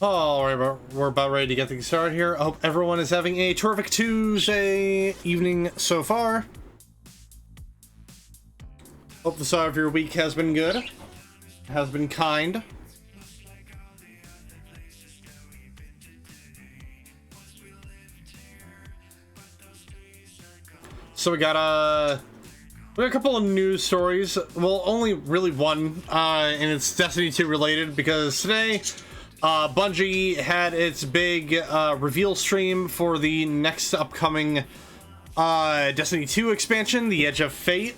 All right, we're about ready to get things started here. I hope everyone is having a terrific Tuesday evening so far. Hope the start of your week has been good, has been kind. So we got a couple of news stories. Well, only really one, and it's Destiny 2 related because today Bungie had its big reveal stream for the next upcoming Destiny 2 expansion, The Edge of Fate.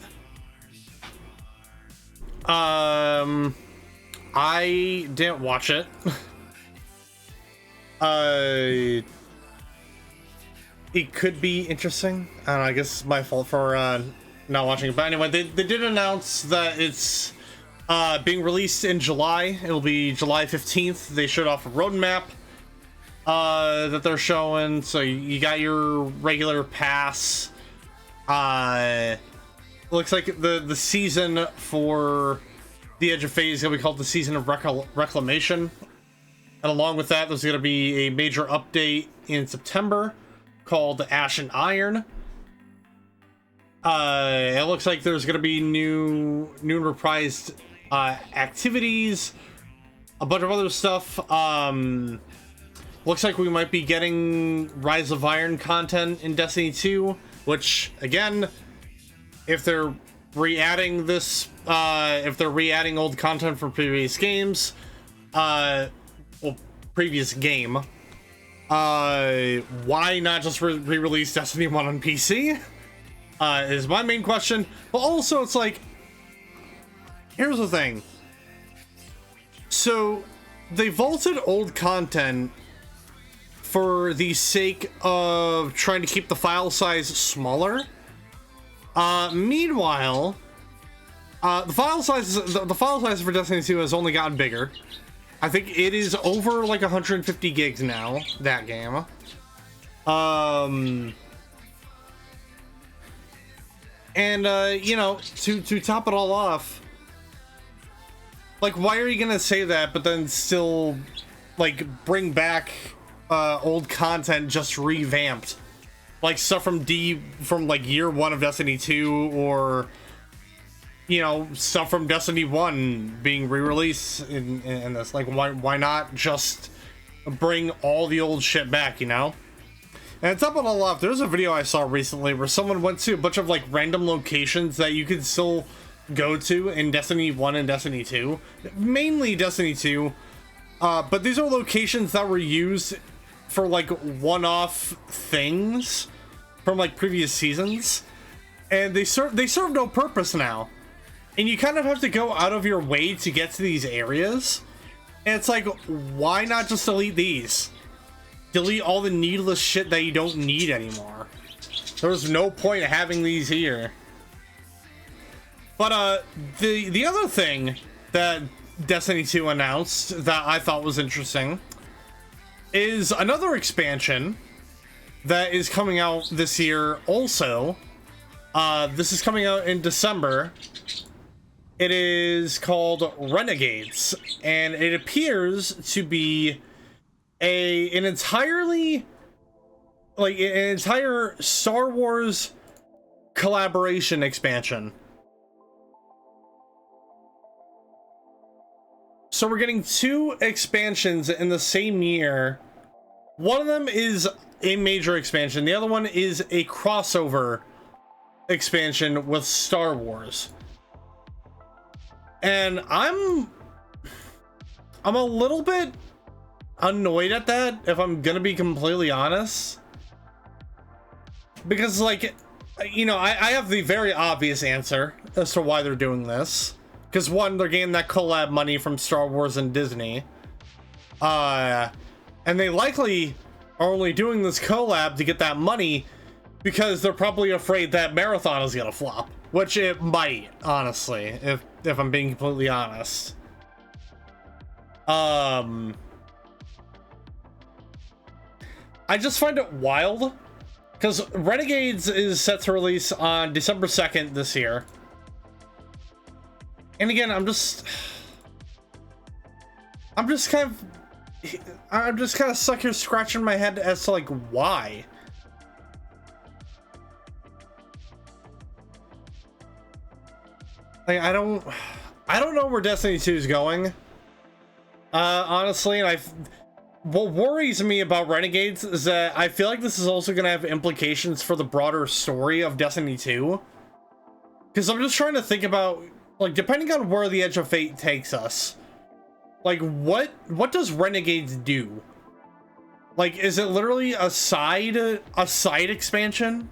I didn't watch it. It could be interesting. I don't know, I guess it's my fault for not watching it. But anyway, they did announce that it's being released in July. It'll be July 15th. They showed off a roadmap that they're showing. So you got your regular pass. Looks like the season for The Edge of Fate is going to be called the Season of Reclamation. And along with that, there's going to be a major update in September called Ash and Iron. It looks like there's going to be new and reprised activities, a bunch of other stuff. Looks like we might be getting Rise of Iron content in Destiny 2, which again, if they're re-adding this, if they're re-adding old content from previous games, well, previous game, why not just re-release Destiny 1 on PC? Is my main question. But also, it's like, here's the thing. So, they vaulted old content for the sake of trying to keep the file size smaller. Meanwhile, the file size for Destiny 2 has only gotten bigger. I think it is over like 150 gigs now, that game. And you know, to top it all off, like, why are you gonna say that but then still like bring back old content just revamped, like stuff from like year one of Destiny 2, or you know, stuff from Destiny 1 being re-released in this? Like, why not just bring all the old shit back, you know? And top of it all off, there's a video I saw recently where someone went to a bunch of like random locations that you could still go to in Destiny 1 and Destiny 2, mainly Destiny 2, but these are locations that were used for like one-off things from like previous seasons, and they serve no purpose now. And you kind of have to go out of your way to get to these areas. And it's like, why not just delete these? Delete all the needless shit that you don't need anymore. There's no point having these here. But the other thing that Destiny 2 announced that I thought was interesting is another expansion that is coming out this year also. This is coming out in December. It is called Renegades, and it appears to be an entire Star Wars collaboration expansion. So we're getting two expansions in the same year. One of them is a major expansion. The other one is a crossover expansion with Star Wars. And I'm a little bit annoyed at that, if I'm gonna be completely honest. Because, like, you know, I have the very obvious answer as to why they're doing this. Because one, they're getting that collab money from Star Wars and Disney. And they likely are only doing this collab to get that money because they're probably afraid that Marathon is gonna flop. Which it might, honestly, if I'm being completely honest. I just find it wild because Renegades is set to release on December 2nd this year. And again, I'm just kind of I'm just kind of stuck here scratching my head as to like why. Like I don't know where Destiny 2 is going. Honestly, and what worries me about Renegades is that I feel like this is also going to have implications for the broader story of Destiny 2. Because I'm just trying to think about, like, depending on where the Edge of Fate takes us, like, what does Renegades do? Like, is it literally a side expansion?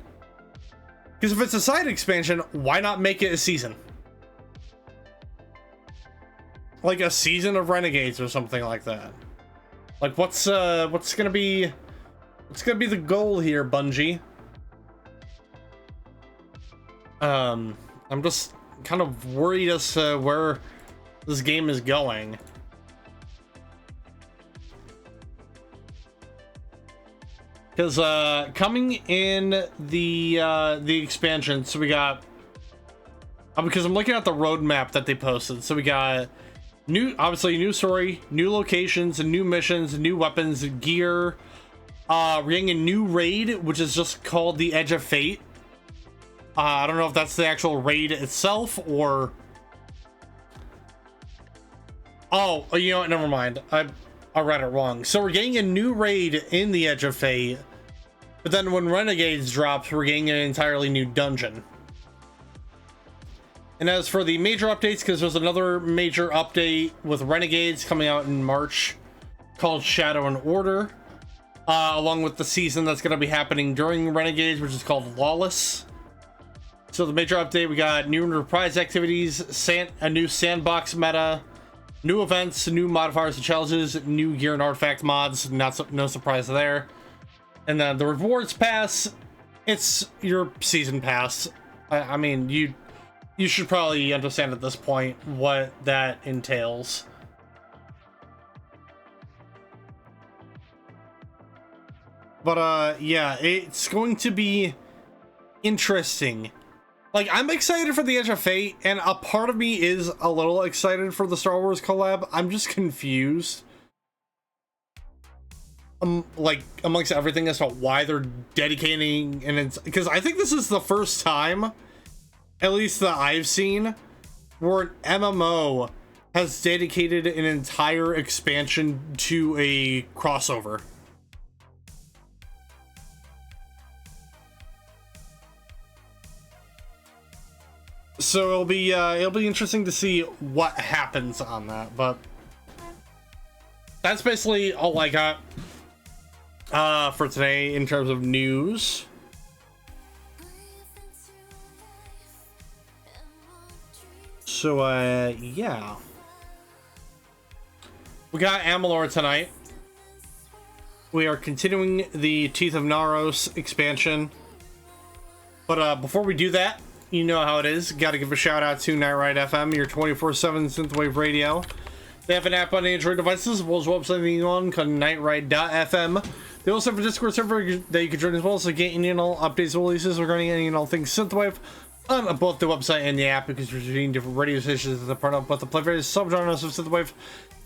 Because if it's a side expansion, why not make it a season? Like a season of Renegades or something like that. Like, what's gonna be the goal here, Bungie? I'm just kind of worried as to where this game is going. Because coming in the expansion, so we got because I'm looking at the roadmap that they posted. So we got obviously new story, new locations, new missions, new weapons, gear. We're getting a new raid, which is just called the Edge of Fate. I don't know if that's the actual raid itself or... Oh, you know what? Never mind. I read it wrong. So we're getting a new raid in the Edge of Fate, but then when Renegades drops, we're getting an entirely new dungeon. And as for the major updates, because there's another major update with Renegades coming out in March called Shadow and Order, along with the season that's going to be happening during Renegades, which is called Lawless. So the major update, we got new Reprise activities, a new sandbox meta, new events, new modifiers and challenges, new gear and artifact mods, no surprise there. And then the rewards pass, it's your season pass. I mean, you should probably understand at this point what that entails. But yeah, it's going to be interesting. Like, I'm excited for the Edge of Fate, and a part of me is a little excited for the Star Wars collab. I'm just confused. Like, amongst everything as to why they're dedicating, and it's because I think this is the first time, at least that I've seen, where an MMO has dedicated an entire expansion to a crossover. So it'll be interesting to see what happens on that, but that's basically all I got for today in terms of news. So yeah, we got Amalur tonight. We are continuing the Teeth of Naros expansion, but before we do that, you know how it is. Got to give a shout out to Night Ride FM, your 24/7 synthwave radio. They have an app on Android devices, as well as a website on called nightride.fm. They also have a Discord server that you can join as well, so get any and all updates and releases regarding any and all things synthwave on both the website and the app, because we're doing different radio stations that are part of both the play various subgenres of synthwave.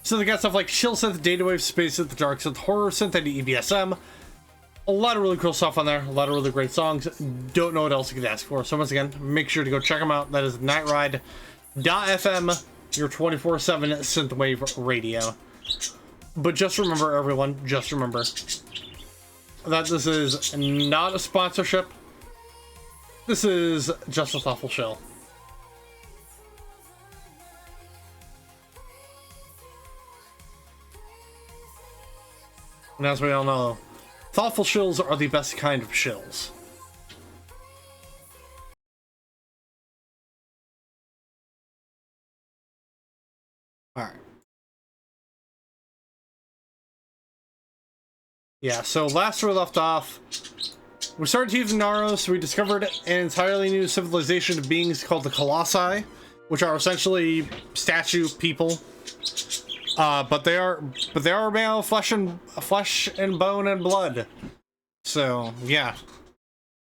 So they got stuff like chill synth, data wave, space synth, dark synth, horror synth, and EBSM. A lot of really cool stuff on there, a lot of really great songs. Don't know what else you could ask for. So once again, make sure to go check them out. That is nightride.fm, your 24/7 synthwave radio. But just remember, everyone, just remember that this is not a sponsorship. This is just a thoughtful shill. And as we all know, thoughtful shills are the best kind of shills. Alright. Yeah, so last we left off, we started Teeth of Naros. We discovered an entirely new civilization of beings called the Colossi, which are essentially statue people. But they are made of flesh and bone and blood. So yeah,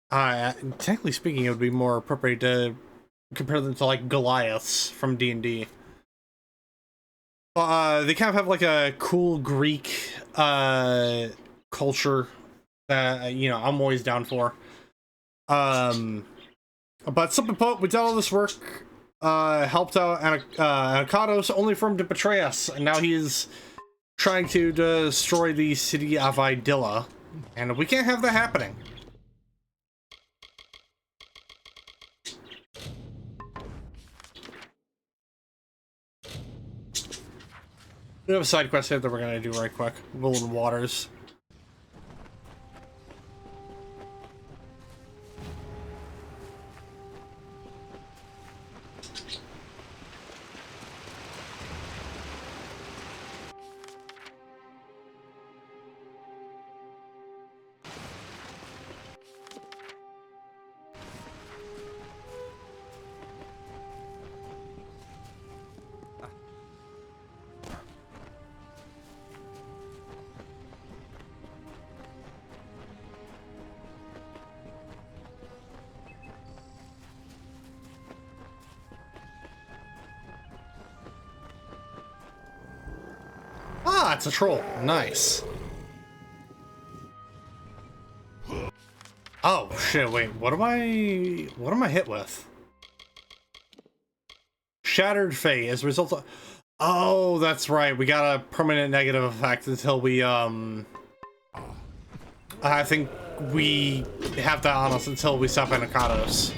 technically speaking, it would be more appropriate to compare them to like Goliaths from D&D. They kind of have like a cool Greek culture that you know I'm always down for. But simply put, we did all this work, helped out Anokatos, only for him to betray us, and now he's trying to destroy the city of Idylla, and we can't have that happening. We have a side quest here that we're gonna do right quick. Golden Waters. Ah, it's a troll. Nice. Oh shit, wait, what am I hit with? Shattered Fate as a result of... Oh, that's right, we got a permanent negative effect until we, I think we have that on us until we stop Anokatos.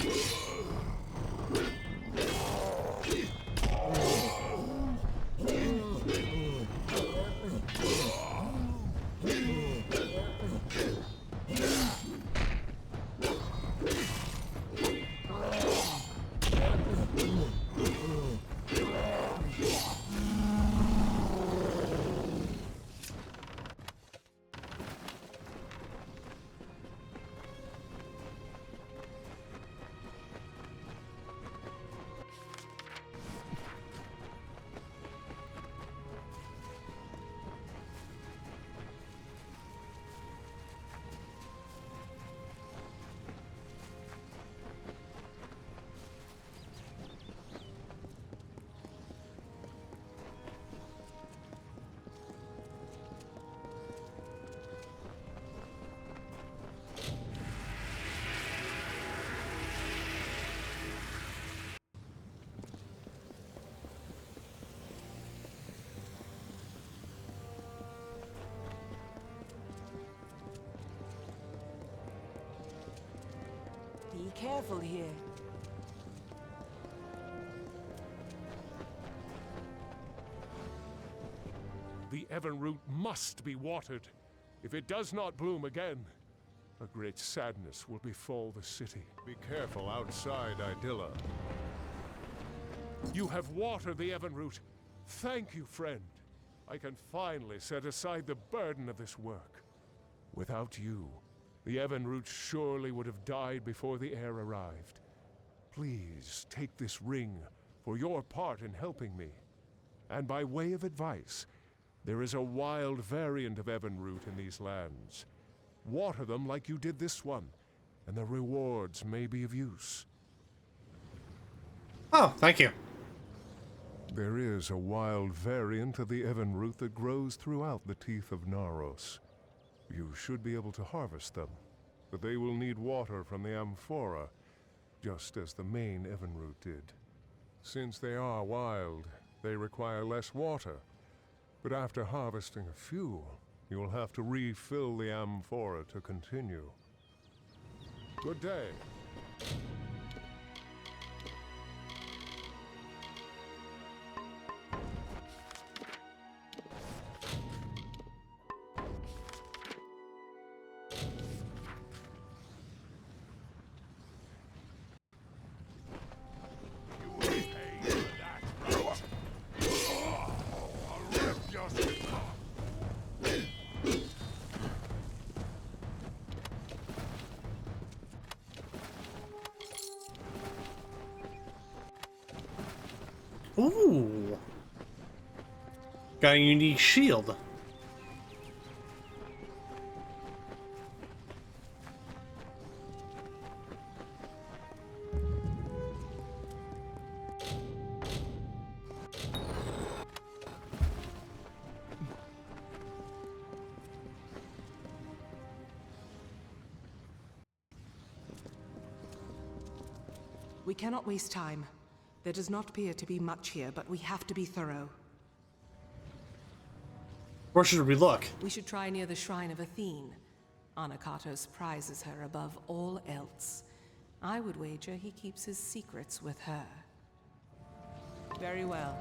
Be careful here. The Evenroot must be watered. If it does not bloom again, a great sadness will befall the city. Be careful outside Idylla. You have watered the Evenroot. Thank you, friend. I can finally set aside the burden of this work. Without you, the Evenroot surely would have died before the heir arrived. Please take this ring for your part in helping me. And by way of advice, there is a wild variant of Evenroot in these lands. Water them like you did this one, and the rewards may be of use. Oh, thank you. There is a wild variant of the Evenroot that grows throughout the teeth of Naros. You should be able to harvest them, but they will need water from the amphora, just as the main Evenroot did. Since they are wild, they require less water, but after harvesting a few, you will have to refill the amphora to continue. Good day. Ooh. Got a unique shield. We cannot waste time. There does not appear to be much here, but we have to be thorough. Where should we look? We should try near the shrine of Athene. Anokatos prizes her above all else. I would wager he keeps his secrets with her. Very well.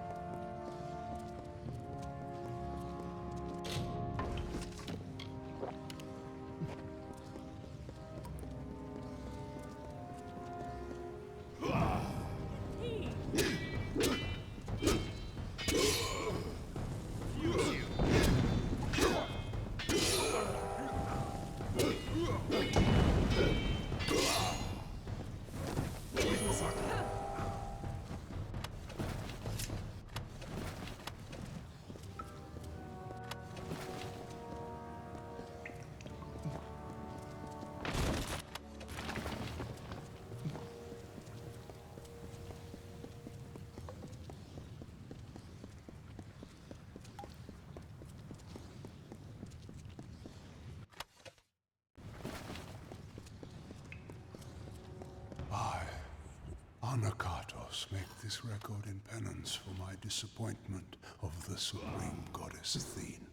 Anokatos, make this record in penance for my disappointment of the supreme goddess Athene,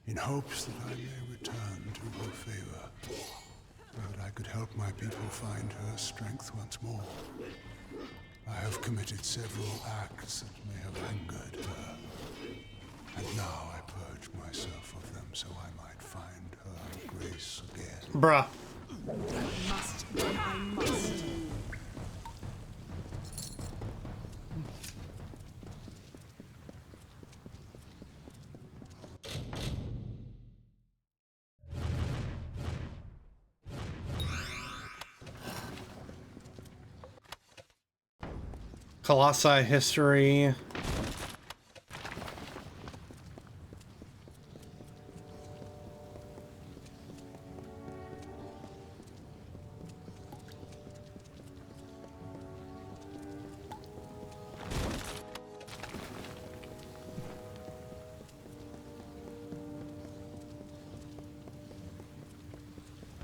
in hopes that I may return to her favor, so that I could help my people find her strength once more. I have committed several acts that may have angered her, and now I purge myself of them so I might find her grace again. Bruh. I must. Colossi history.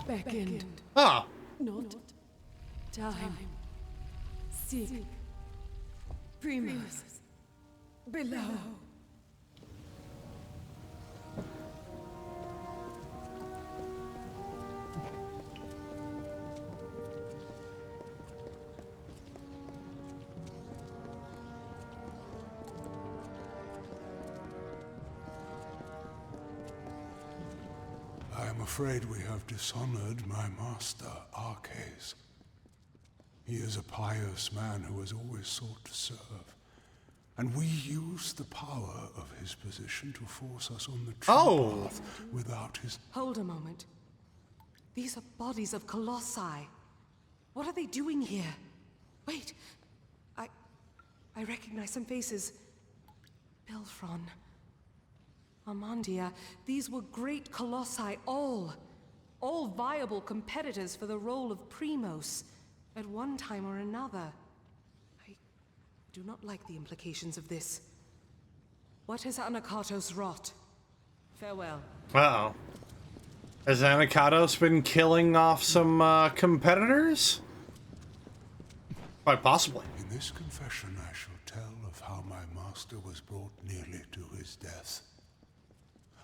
Beckoned. Ah, Not time. Seek. Primus. Below. I am afraid we have dishonored my master, Arcades. He is a pious man who has always sought to serve. And we use the power of his position to force us on the true path without his... Hold a moment. These are bodies of colossi. What are they doing here? Wait. I recognize some faces. Belfron. Amandia. These were great colossi, all viable competitors for the role of Primos at one time or another. I do not like the implications of this. What has Anokatos wrought? Farewell. uh-oh. Has Anokatos been killing off some competitors? Quite possibly. In this confession I shall tell of how my master was brought nearly to his death.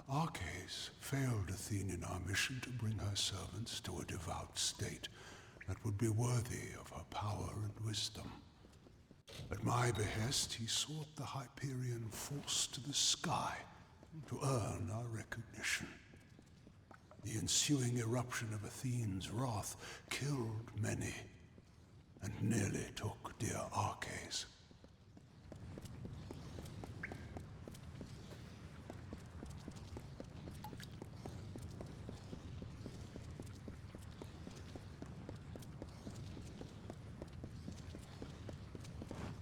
Arcades failed Athene in our mission to bring her servants to a devout state that would be worthy of her power and wisdom. At my behest, he sought the Hyperion force to the sky to earn our recognition. The ensuing eruption of Athene's wrath killed many, and nearly took dear Arcades.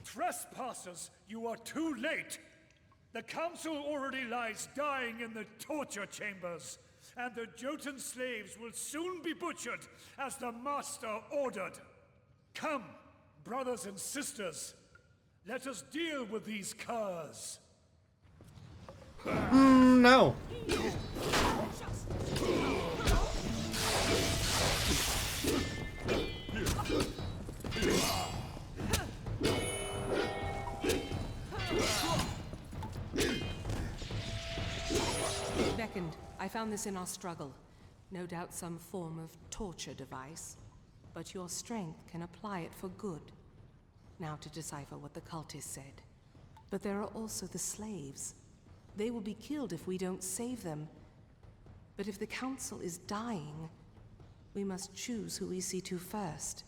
Trespassers, you are too late! The council already lies dying in the torture chambers, and the Jotun slaves will soon be butchered as the master ordered. Come, brothers and sisters, let us deal with these curs. No. second. I found this in our struggle. No doubt some form of torture device. But your strength can apply it for good. Now to decipher what the cultists said. But there are also the slaves. They will be killed if we don't save them. But if the council is dying, we must choose who we see to first.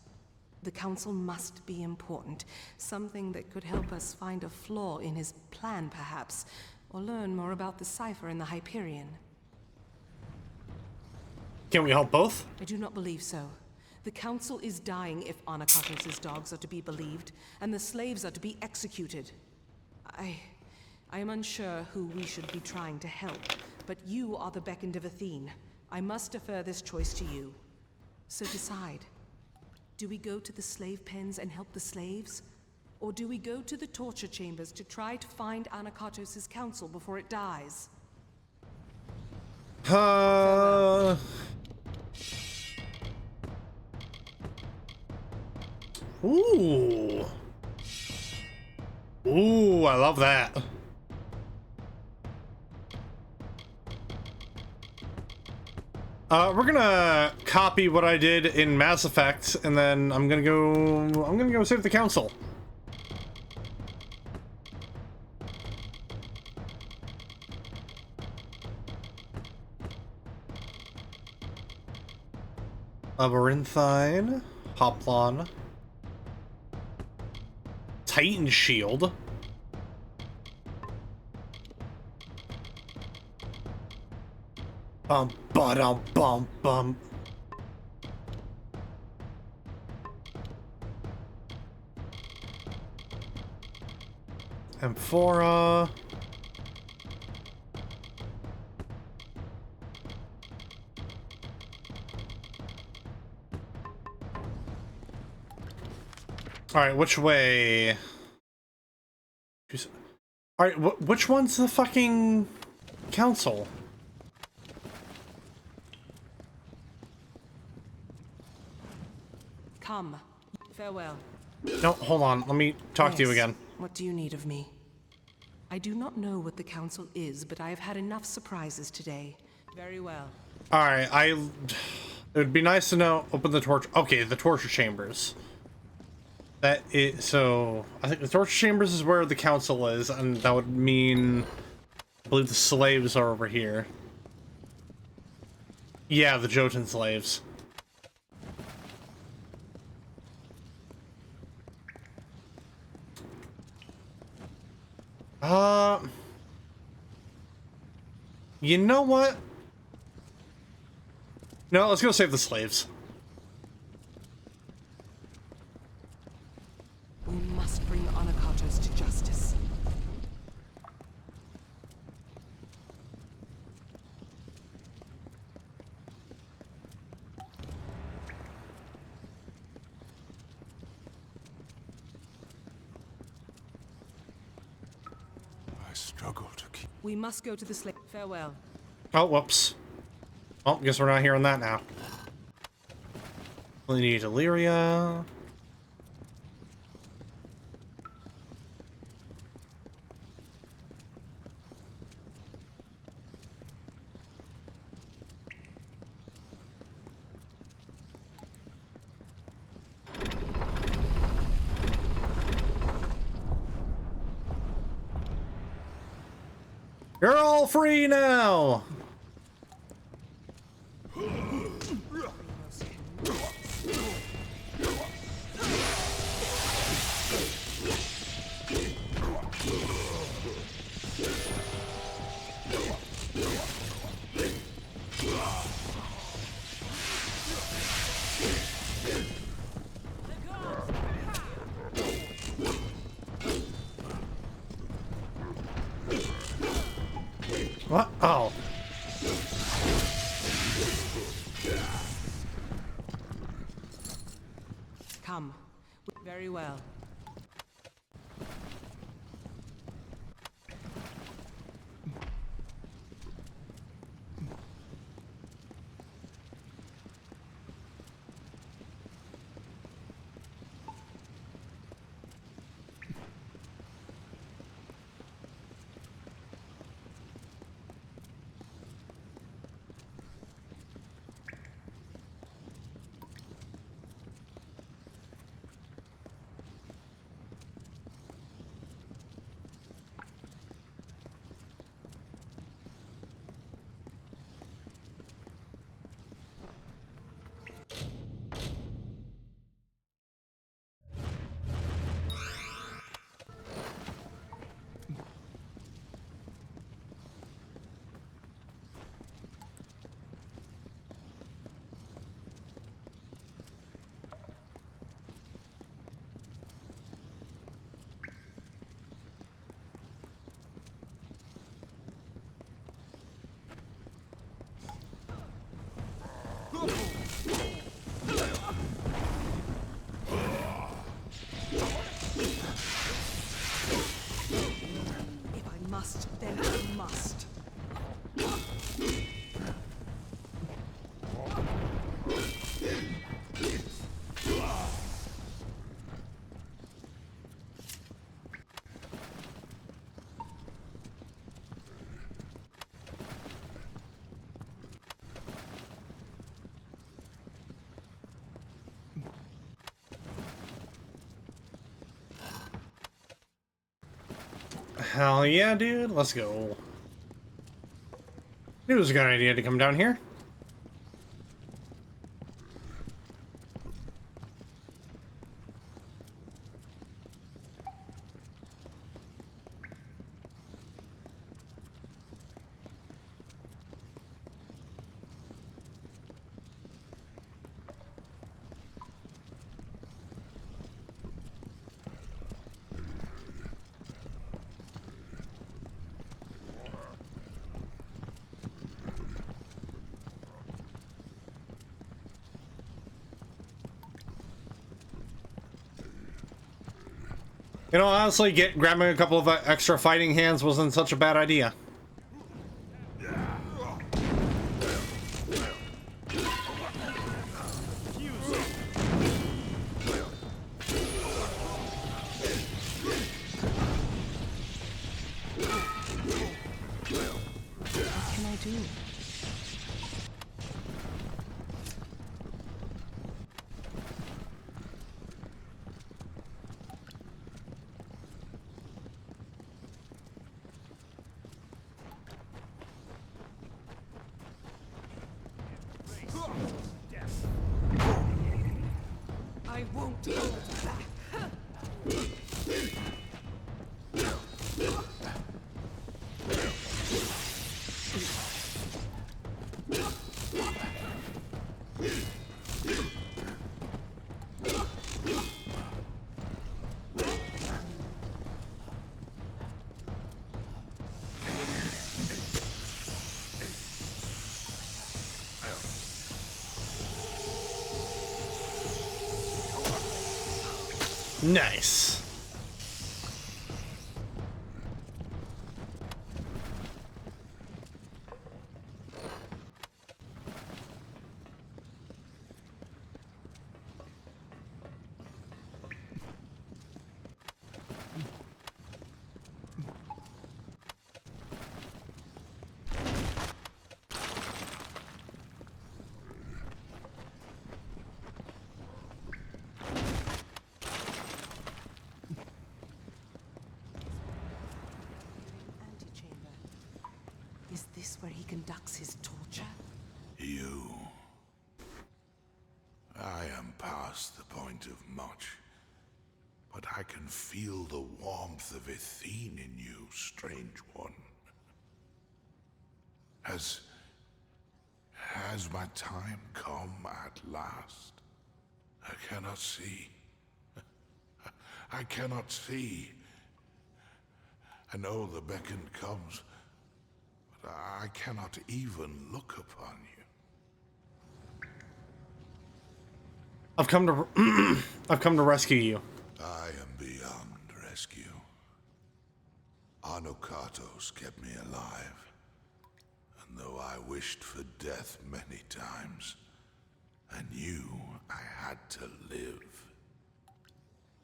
The council must be important. Something that could help us find a flaw in his plan, perhaps. Or learn more about the cipher in the Hyperion. Can we help both? I do not believe so. The council is dying if Anokatos' dogs are to be believed, and the slaves are to be executed. I am unsure who we should be trying to help, but you are the beckoned of Athene. I must defer this choice to you. So decide. Do we go to the slave pens and help the slaves? Or do we go to the torture chambers to try to find Anokatos' council before it dies? Ooh. Ooh, I love that. We're gonna copy what I did in Mass Effect, and then I'm gonna go save the council. Labyrinthine, Hoplon, Titan Shield. Bum ba-dum bum bum. Amphora. Alright, which way? Alright, which one's the fucking council? Come. Farewell. No, hold on. Let me talk to you again. What do you need of me? I do not know what the council is, but I have had enough surprises today. Very well. Alright, it would be nice to know. Open the torch. Okay, the torture chambers. So I think the torture chambers is where the council is, and that would mean I believe the slaves are over here. Yeah, the Jotun slaves. You know what? No, let's go save the slaves. We must bring Anokatos to justice. I struggle to keep... We must go to the slave. Farewell. Oh, whoops. Well, guess we're not hearing that now. We need Illyria. You're all free now! What? Oh. Come. Very well. then I must. Hell yeah, dude. Let's go. It was a good idea to come down here. You know, honestly, grabbing a couple of extra fighting hands wasn't such a bad idea. What can I do? I won't hold back. Nice. Antechamber. Is this where he conducts his torture? You. I am past the point of much, but I can feel the warmth of Athene in you, strange one. Has my time come at last? I cannot see. I cannot see. I know the beckon comes, but I cannot even look upon you. I've come to I've come to rescue you. I am beyond rescue. Anokatos kept me alive, and though I wished for death many times, I knew I had to live.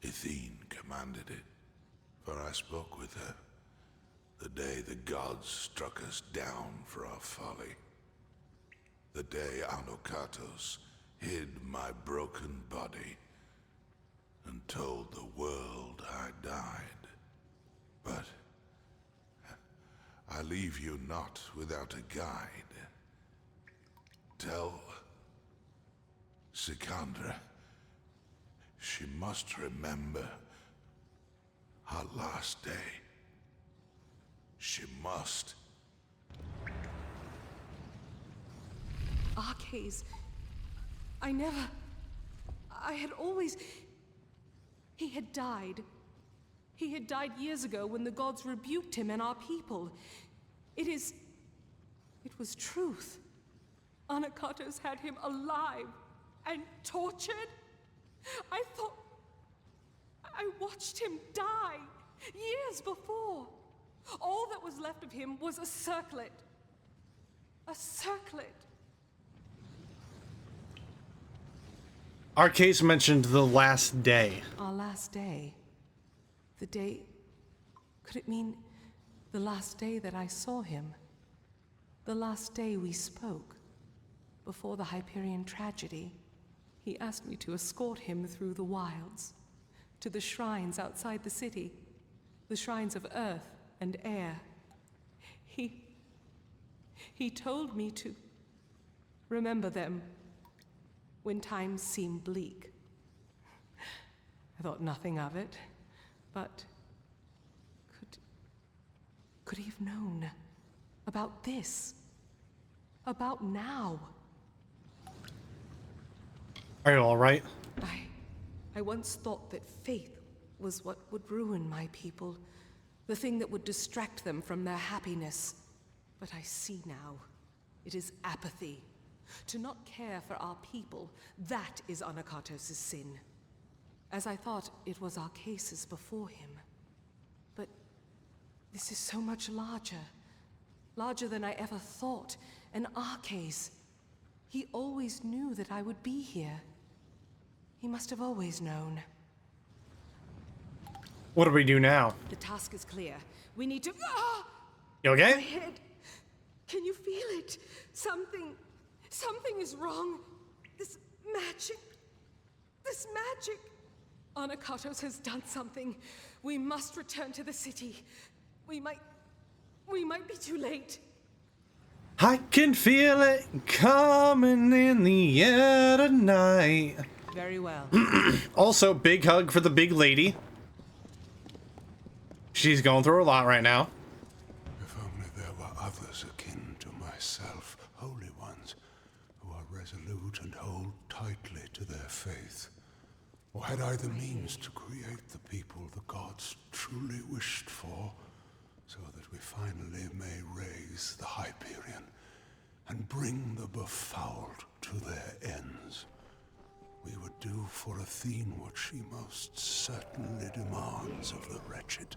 Athene commanded it, for I spoke with her the day the gods struck us down for our folly. The day Anokatos hid my broken body and told the world I died. But I leave you not without a guide. Tell Sikandra she must remember her last day. She must. Arcades. I had always... He had died. He had died years ago when the gods rebuked him and our people. It was truth. Anokatos had him alive and tortured. I watched him die years before. All that was left of him was a circlet. A circlet. Our case mentioned the last day. Our last day. The day... Could it mean the last day that I saw him? The last day we spoke? Before the Hyperion tragedy, he asked me to escort him through the wilds, to the shrines outside the city, the shrines of earth and air. He told me to remember them when times seem bleak. I thought nothing of it, but could he have known about this? About now? Are you alright? I once thought that faith was what would ruin my people, the thing that would distract them from their happiness. But I see now, it is apathy. To not care for our people, that is Anokatos' sin. As I thought it was our cases before him. But this is so much larger. Larger than I ever thought. And our case. He always knew that I would be here. He must have always known. What do we do now? The task is clear. We need to... Ah! You okay? My head. Can you feel it? Something is wrong. This magic. Anokatos has done something. We must return to the city. We might be too late. I can feel it coming in the air tonight. Very well. Also, big hug for the big lady. She's going through a lot right now. If only there were others akin to myself, holy ones, who are resolute and hold tightly to their faith. Or had I the means to create the people the gods truly wished for, so that we finally may raise the Hyperion and bring the befouled to their ends. We would do for Athene what she most certainly demands of the wretched.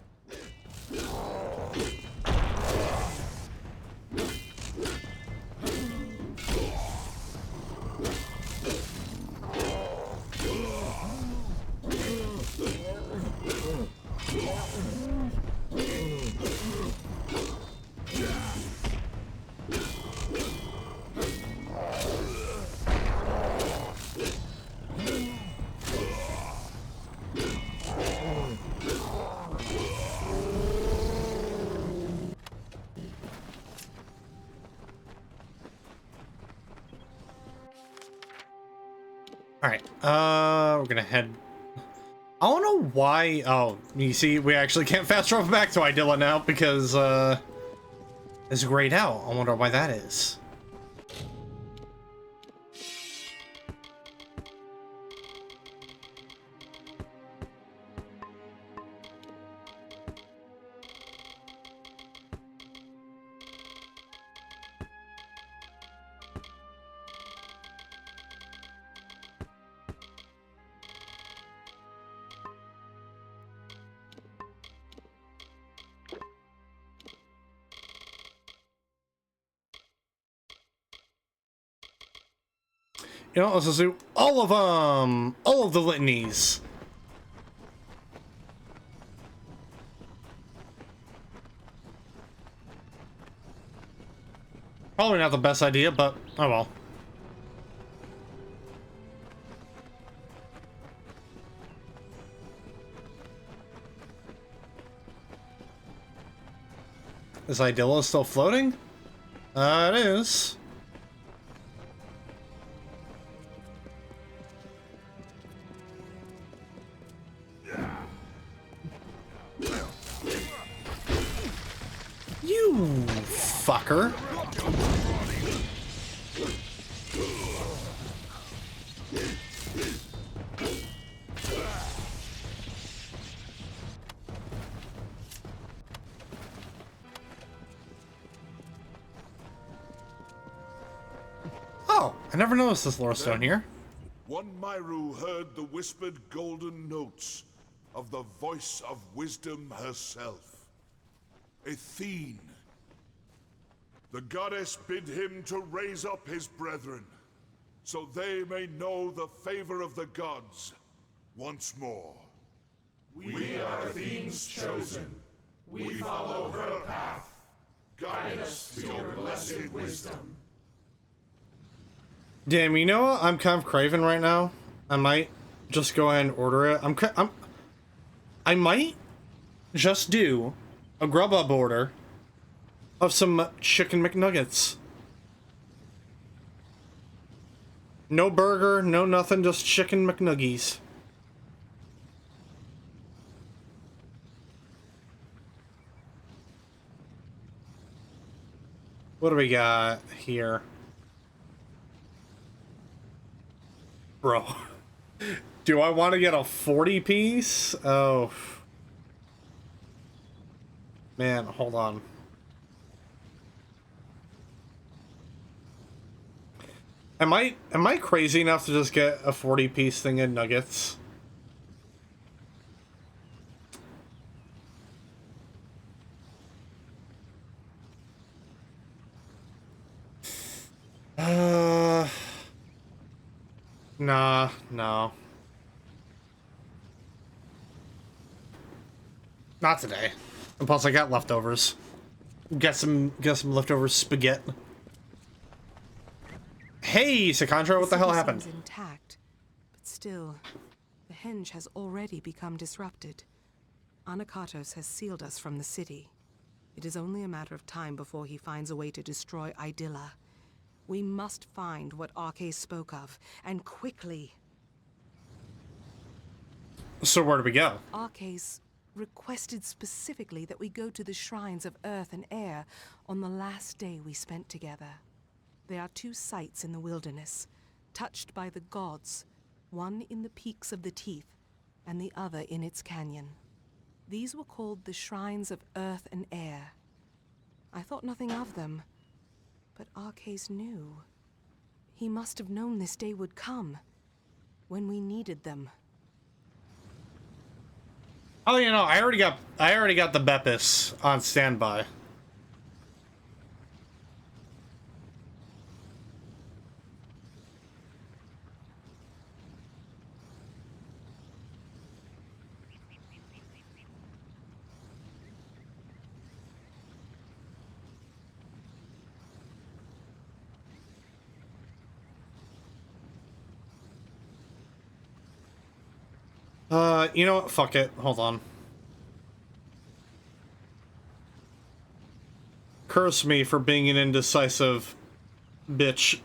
Alright, we're gonna head... I don't know why... Oh, you see, we actually can't fast travel back to Idylla now because, it's grayed out. I wonder why that is. You know, let's just do all of them! All of the litanies! Probably not the best idea, but oh well. Is Idylla still floating? It is. You fucker. Oh, I never noticed this lore stone here. One Myru heard the whispered golden notes of the voice of wisdom herself. Athene. The goddess bid him to raise up his brethren, so they may know the favor of the gods once more. We are Athene's chosen. We follow her path. Guide us to your blessed wisdom. Damn, you know what? I'm kind of craving right now. I might just go ahead and order it. I might just do a Grubhub order of some chicken McNuggets. No burger, no nothing, just chicken McNuggies. What do we got here? Bro. Do I want to get a 40 piece? Oh. Man, hold on. Am I crazy enough to just get a 40 piece thing in nuggets? Nah, no. Not today. And plus I got leftovers. Get some leftover spaghetti. Hey, Sakandra, what the hell happened? Seems intact, but still, the henge has already become disrupted. Anokatos has sealed us from the city. It is only a matter of time before he finds a way to destroy Idylla. We must find what Arcais spoke of, and quickly. So where do we go? Arcais requested specifically that we go to the shrines of earth and air on the last day we spent together. There are 2 sites in the wilderness, touched by the gods, one in the peaks of the Teeth, and the other in its canyon. These were called the Shrines of Earth and Air. I thought nothing of them, but Arcais knew. He must have known this day would come, when we needed them. Oh, you know, I already got the Beppis on standby. You know what? Fuck it. Hold on. Curse me for being an indecisive bitch.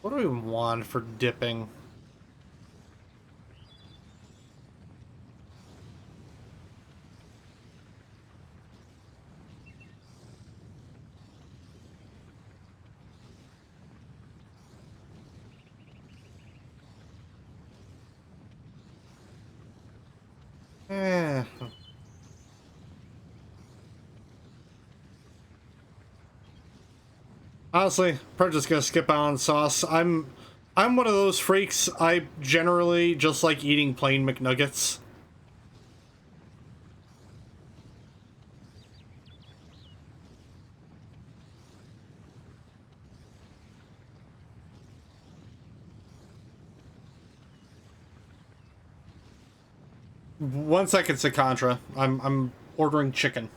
What do we want for dipping? Honestly, probably just gonna skip out on sauce. I'm one of those freaks. I generally just like eating plain McNuggets. One second, Sakandra. I'm ordering chicken.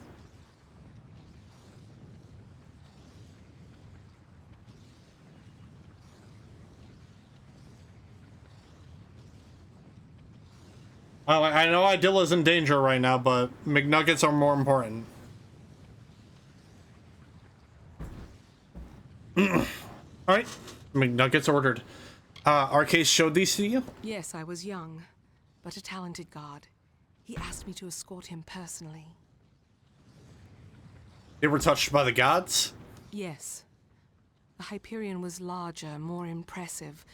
I know Idylla's in danger right now, but McNuggets are more important. Alright, McNuggets ordered. Arcais showed these to you? Yes, I was young, but a talented guard. He asked me to escort him personally. They were touched by the gods? Yes. The Hyperion was larger, more impressive,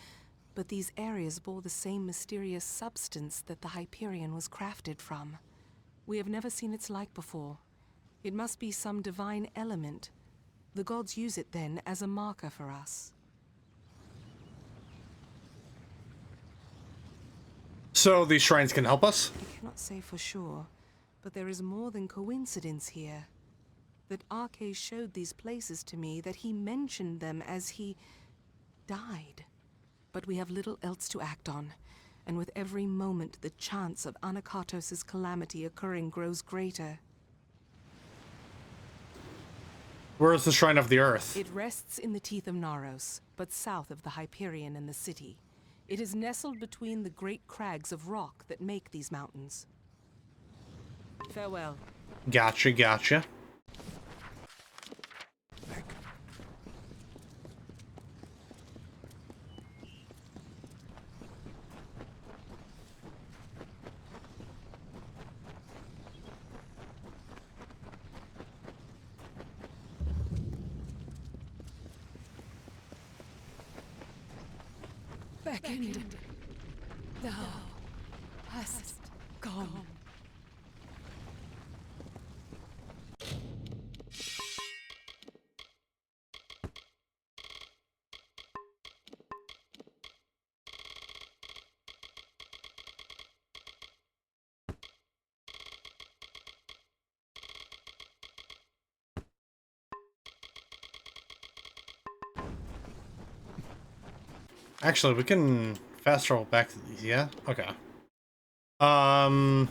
but these areas bore the same mysterious substance that the Hyperion was crafted from. We have never seen its like before. It must be some divine element. The gods use it then as a marker for us. So these shrines can help us? I cannot say for sure, but there is more than coincidence here. That Arke showed these places to me, that he mentioned them as he died. But we have little else to act on, and with every moment the chance of Anokatos' calamity occurring grows greater. Where is the Shrine of the Earth? It rests in the teeth of Naros, but south of the Hyperion and the city. It is nestled between the great crags of rock that make these mountains. Farewell. Gotcha, gotcha. Beckoned, thou hast gone. Actually, we can fast travel back to these, yeah? Okay. We're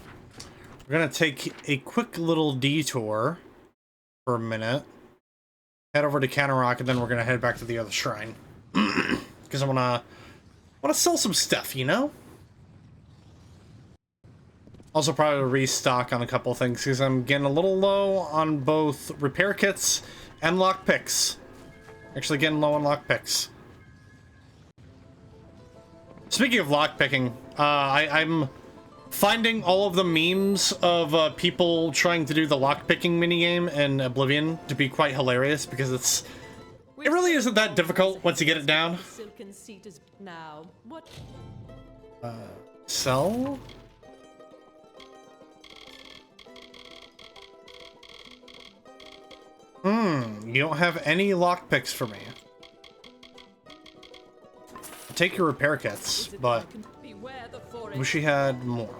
gonna take a quick little detour for a minute. Head over to Counter-Rock, and then we're gonna head back to the other shrine. Because I wanna sell some stuff, you know? Also probably restock on a couple things, because I'm getting a little low on both repair kits and lockpicks. Actually getting low on lockpicks. Speaking of lockpicking, I'm finding all of the memes of people trying to do the lockpicking minigame in Oblivion to be quite hilarious, because it really isn't that difficult once you get it down. Silken seat is now. What? Sell? You don't have any lockpicks for me. Take your repair kits, but I wish you had more.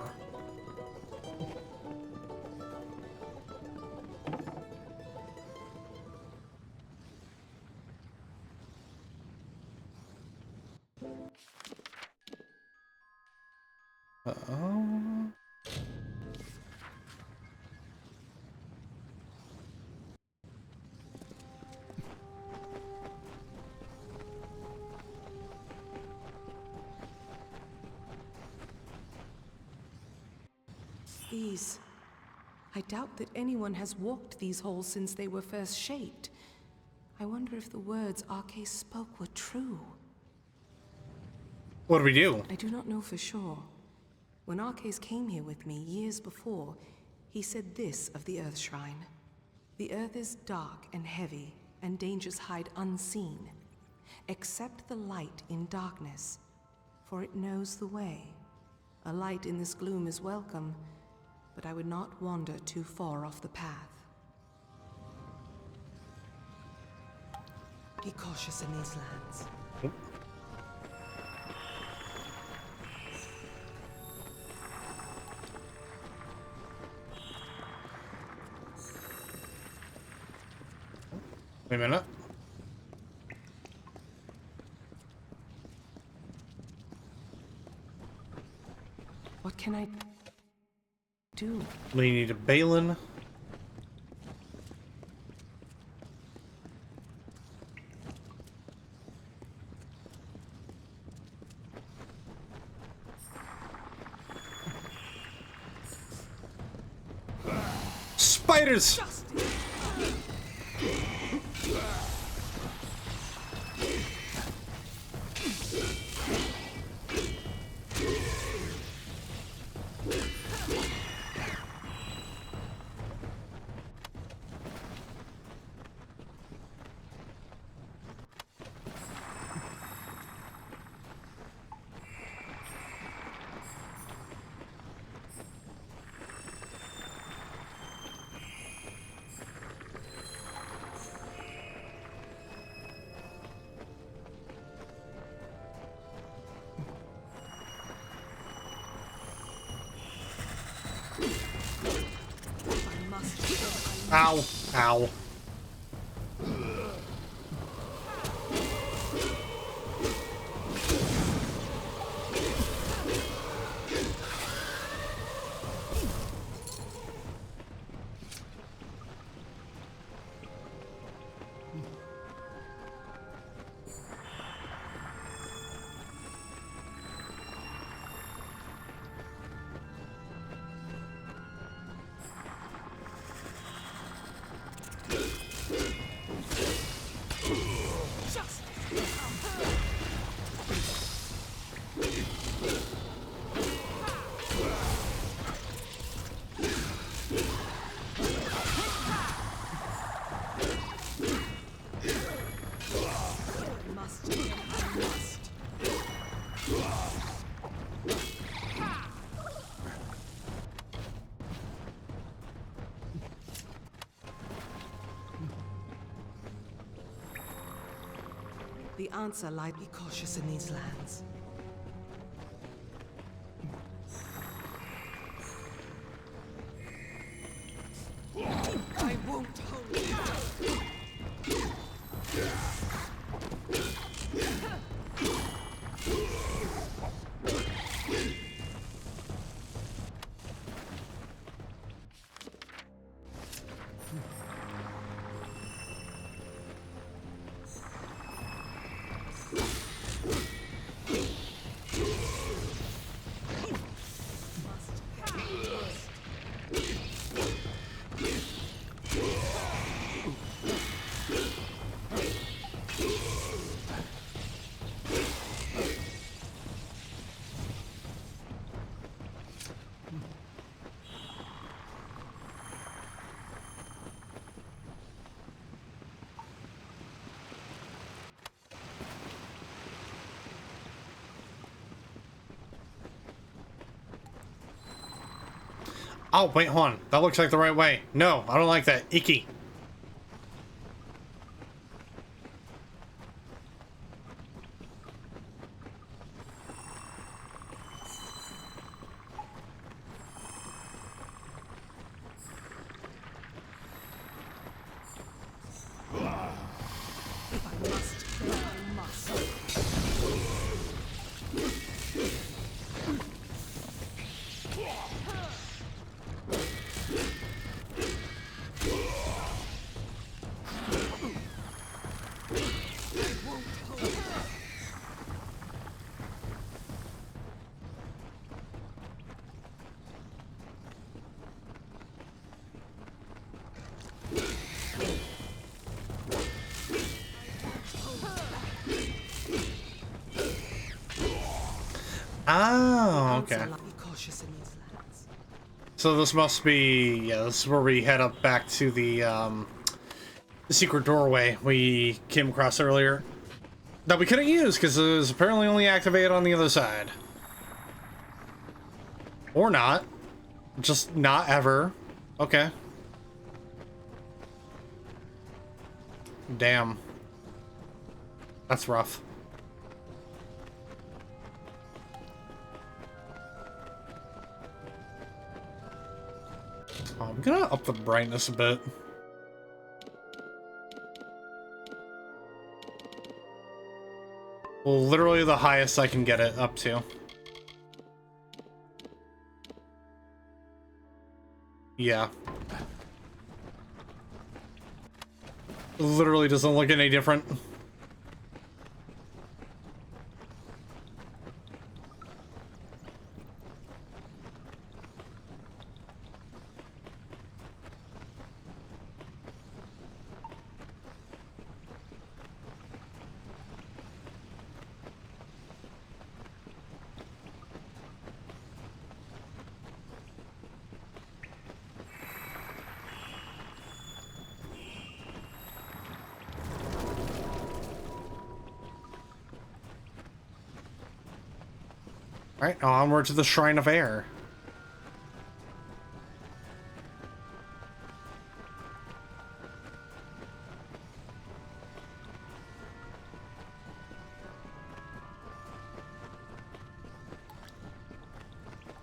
These. I doubt that anyone has walked these halls since they were first shaped. I wonder if the words Arke spoke were true. What do we do? I do not know for sure. When Arcas came here with me years before, he said this of the Earth Shrine. The Earth is dark and heavy, and dangers hide unseen. Accept the light in darkness, for it knows the way. A light in this gloom is welcome, but I would not wander too far off the path. Be cautious in these lands. Wait a minute. What can I do? We need a Balin. Spiders! Ow. Ow. The answer lies. Be cautious in these lands. I won't hold you. Oh, wait, hold on. That looks like the right way. No, I don't like that. Icky. If I must, then I must. Oh, okay. Be cautious in these lands. So this must be, yeah, this is where we head up back to the secret doorway we came across earlier. That we couldn't use because it was apparently only activated on the other side. Or not. Just not ever. Okay. Damn. That's rough. Oh, I'm gonna up the brightness a bit. Literally the highest I can get it up to. Yeah. Literally doesn't look any different. Alright, onward to the Shrine of Air.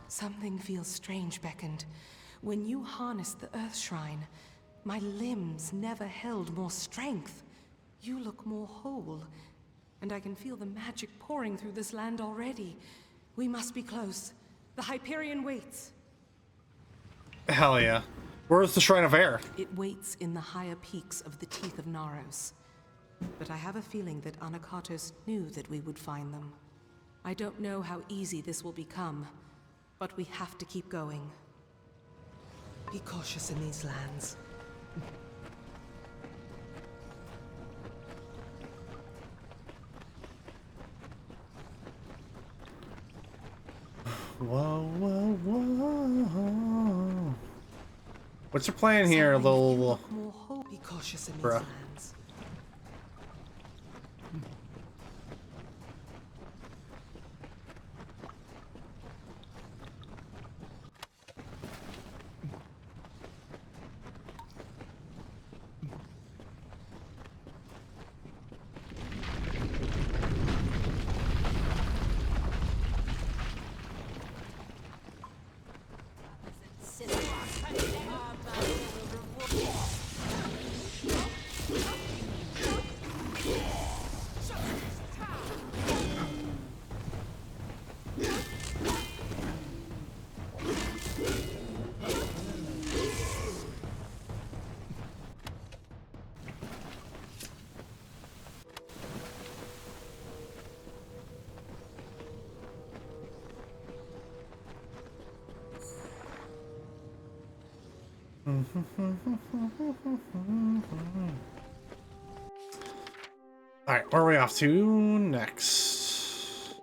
Something feels strange beckoned. When you harnessed the Earth Shrine, My limbs never held more strength. You look more whole, and I can feel the magic pouring through this land already. We must be close. The Hyperion waits. Hell yeah. Where's the Shrine of Air? It waits in the higher peaks of the teeth of Naros. But I have a feeling that Anokatos knew that we would find them. I don't know how easy this will become, but we have to keep going. Be cautious in these lands. Whoa, whoa, whoa. What's your plan here, little... More hope. Be cautious in these Bruh. lands. Alright, where are we off to next?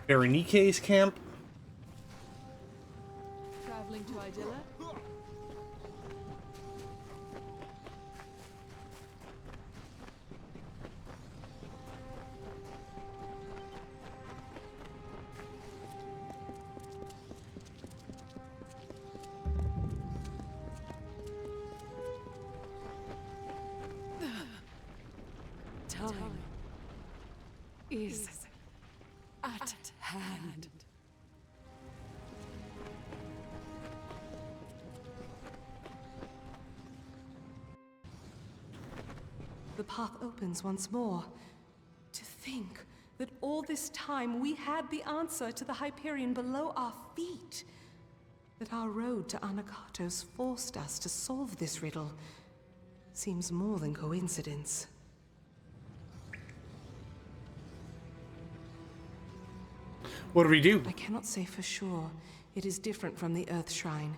Berenice's camp? Traveling to Idylla? Time is at hand. The path opens once more. To think that all this time we had the answer to the Hyperion below our feet. That our road to Anokatos forced us to solve this riddle seems more than coincidence. What do we do? I cannot say for sure. It is different from the Earth Shrine.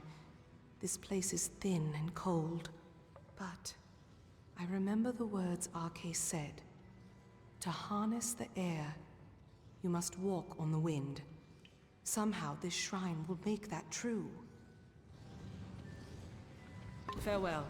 This place is thin and cold. But I remember the words Arcé said. To harness the air, you must walk on the wind. Somehow this shrine will make that true. Farewell.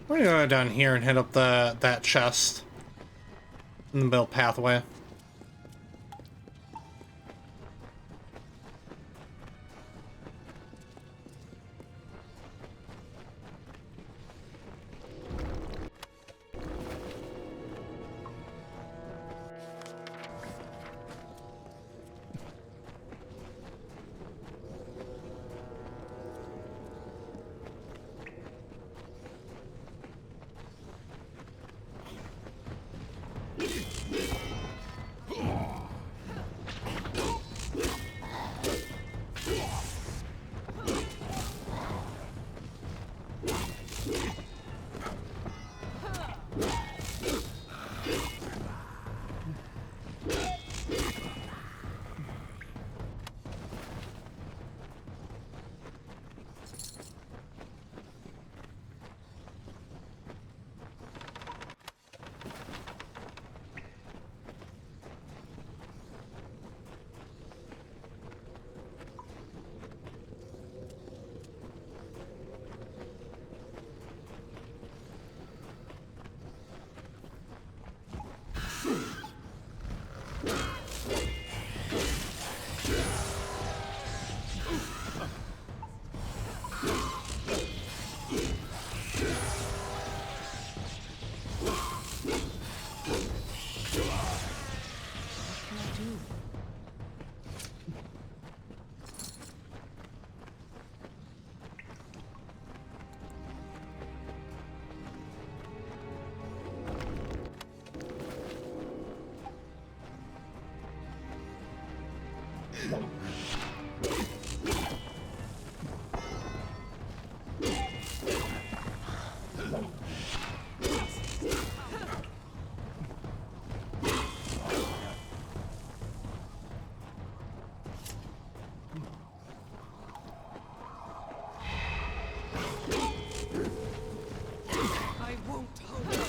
We're gonna go down here and hit up that chest in the middle pathway. I won't hold up.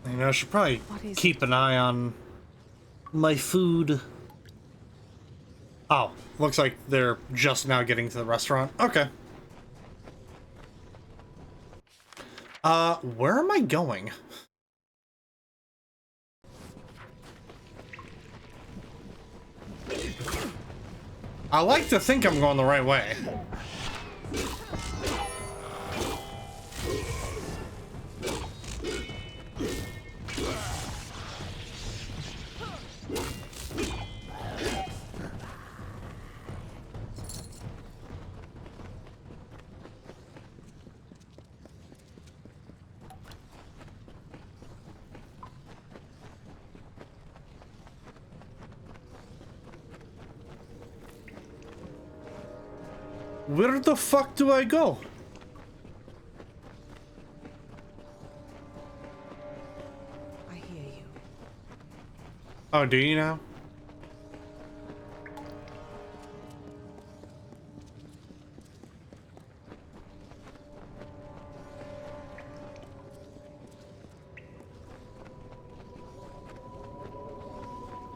You know, I should probably keep an eye on my food. Oh, looks like they're just now getting to the restaurant. Okay. Where am I going? I like to think I'm going the right way. Where the fuck do I go? I hear you. Oh, do you now?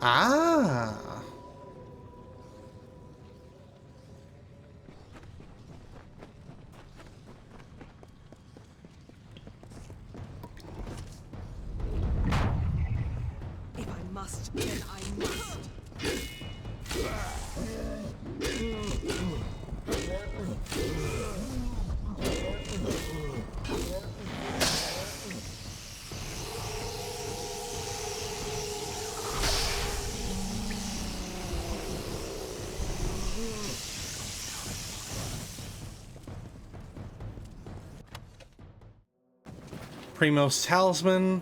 Ah. If I must, then I must. Primo's talisman.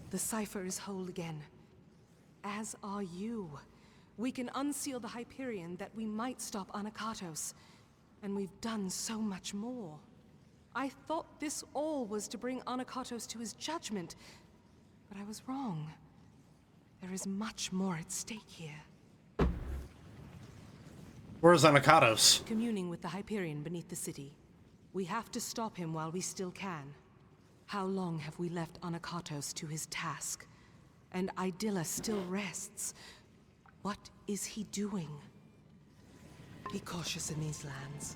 The cipher is whole again. As are you. We can unseal the Hyperion that we might stop Anokatos. And we've done so much more. I thought this all was to bring Anokatos to his judgment. But I was wrong. There is much more at stake here. Where's Anokatos? Communing with the Hyperion beneath the city. We have to stop him while we still can. How long have we left Anokatos to his task? And Idylla still rests. What is he doing? Be cautious in these lands.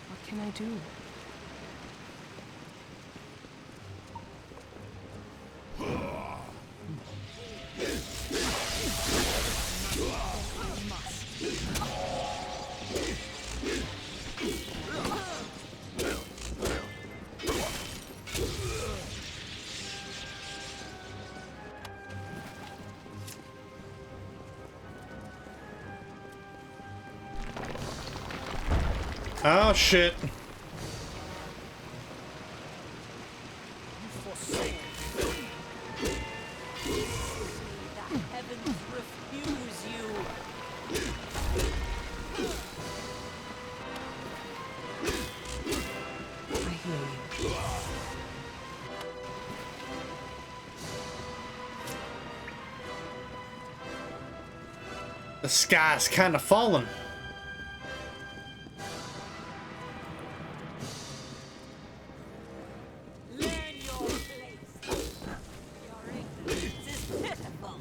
What can I do? Oh shit. The sky's kind of falling. Learn your place. Your ignorance is pitiful.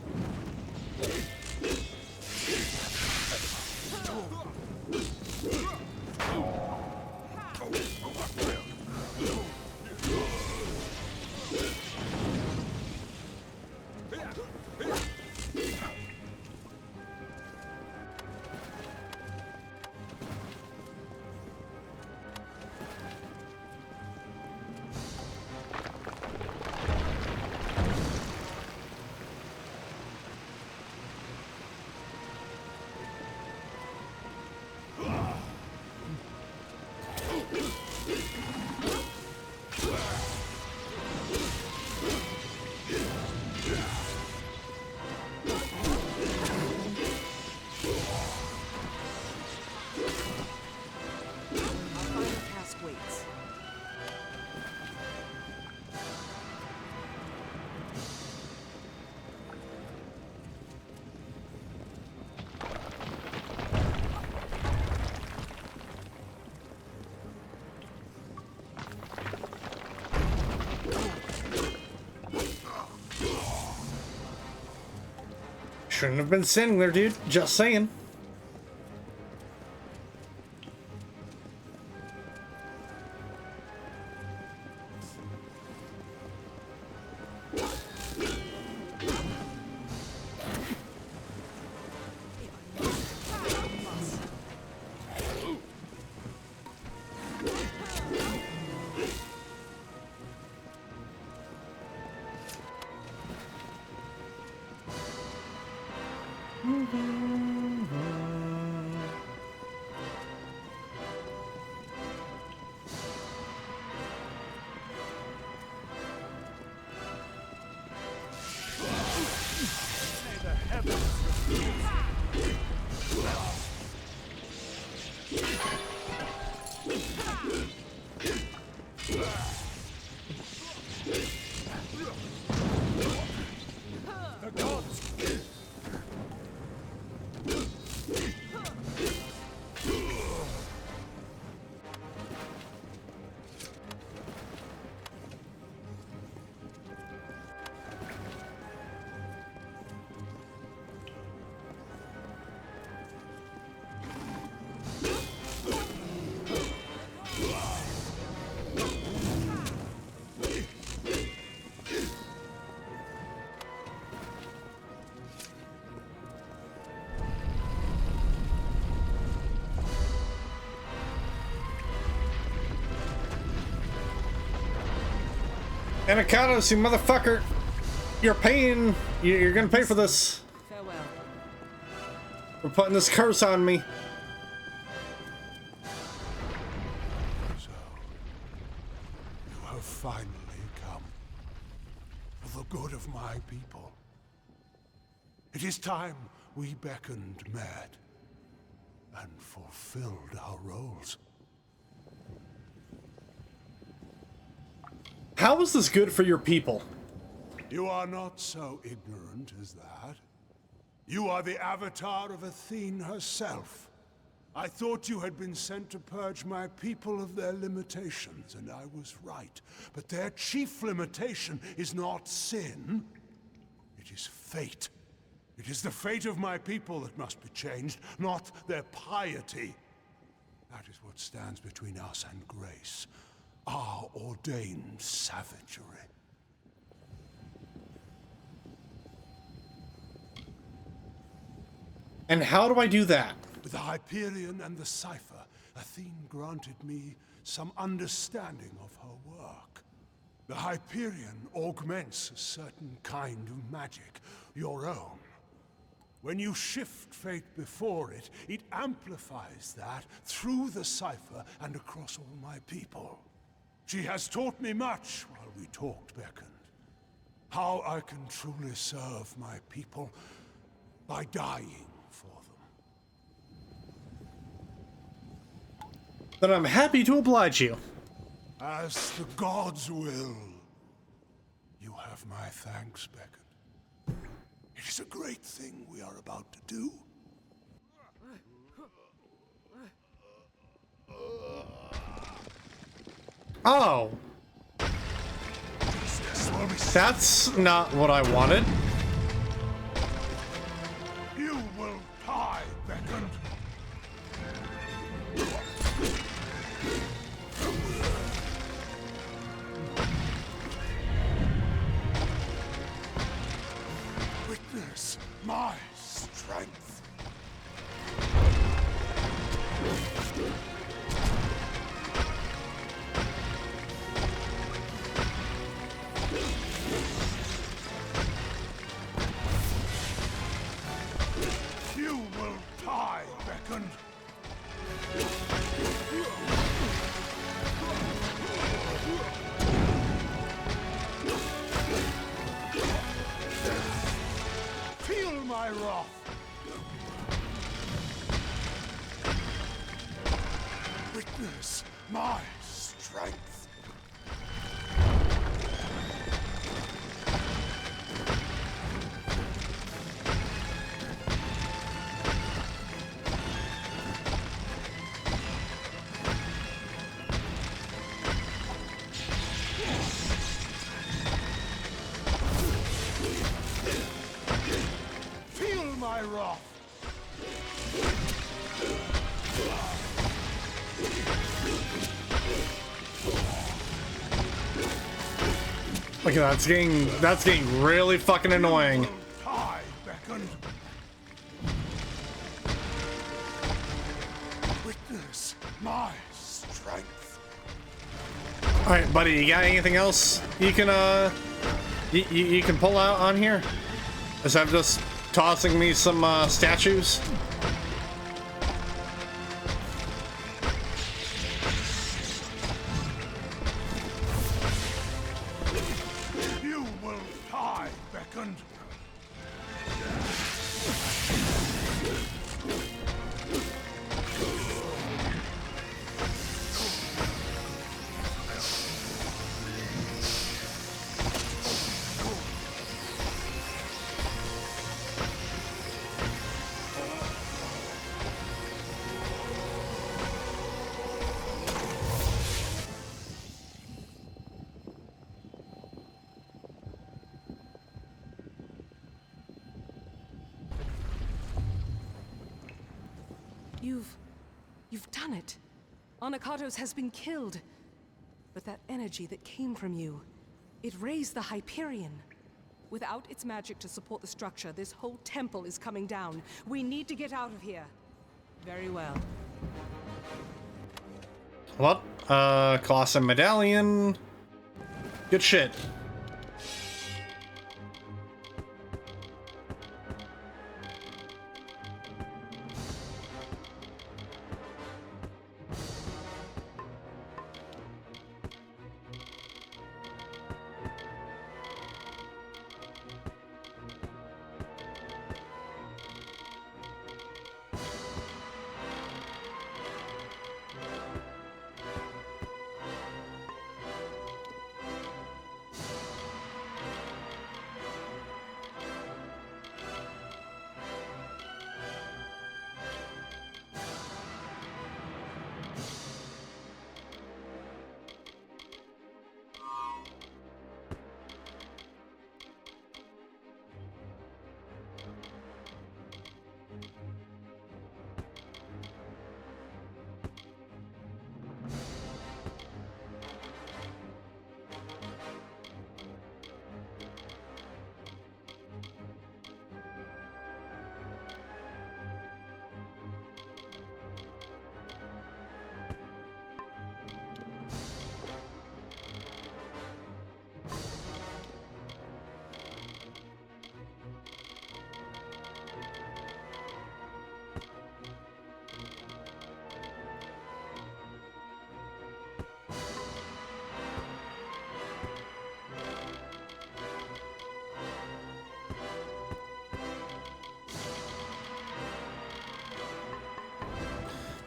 Shouldn't have been sitting there, dude. Just saying. Anokatos, you motherfucker! You're paying. You're gonna pay for this. Farewell. We're putting this curse on me. So, you have finally come for the good of my people. It is time we beckoned Mad and fulfilled our roles. How is this good for your people? You are not so ignorant as that. You are the avatar of Athene herself. I thought you had been sent to purge my people of their limitations, and I was right. But their chief limitation is not sin. It is fate. It is the fate of my people that must be changed, not their piety. That is what stands between us and grace. Our ordained savagery. And how do I do that? With the Hyperion and the cipher, Athene granted me some understanding of her work. The Hyperion augments a certain kind of magic, your own. When you shift fate before it, it amplifies that through the cipher and across all my people. She has taught me much while we talked, beckoned. How I can truly serve my people by dying for them. Then I'm happy to oblige you. As the gods will. You have my thanks, beckoned. It is a great thing we are about to do. Oh. That's not what I wanted. You will die, beckoned. Witness my strength. You will die, beckoned. Feel my wrath. Witness my strength. Feel my wrath. Look at that, that's getting really fucking annoying. Die, beckoned. Witness my strength. Alright, buddy, you got anything else you can you can pull out on here? Instead of just tossing me some statues? You will die, beckoned. You've done it. Anokatos has been killed. But that energy that came from you, it raised the Hyperion. Without its magic to support the structure, this whole temple is coming down. We need to get out of here. Very well. What? Colossal medallion. Good shit.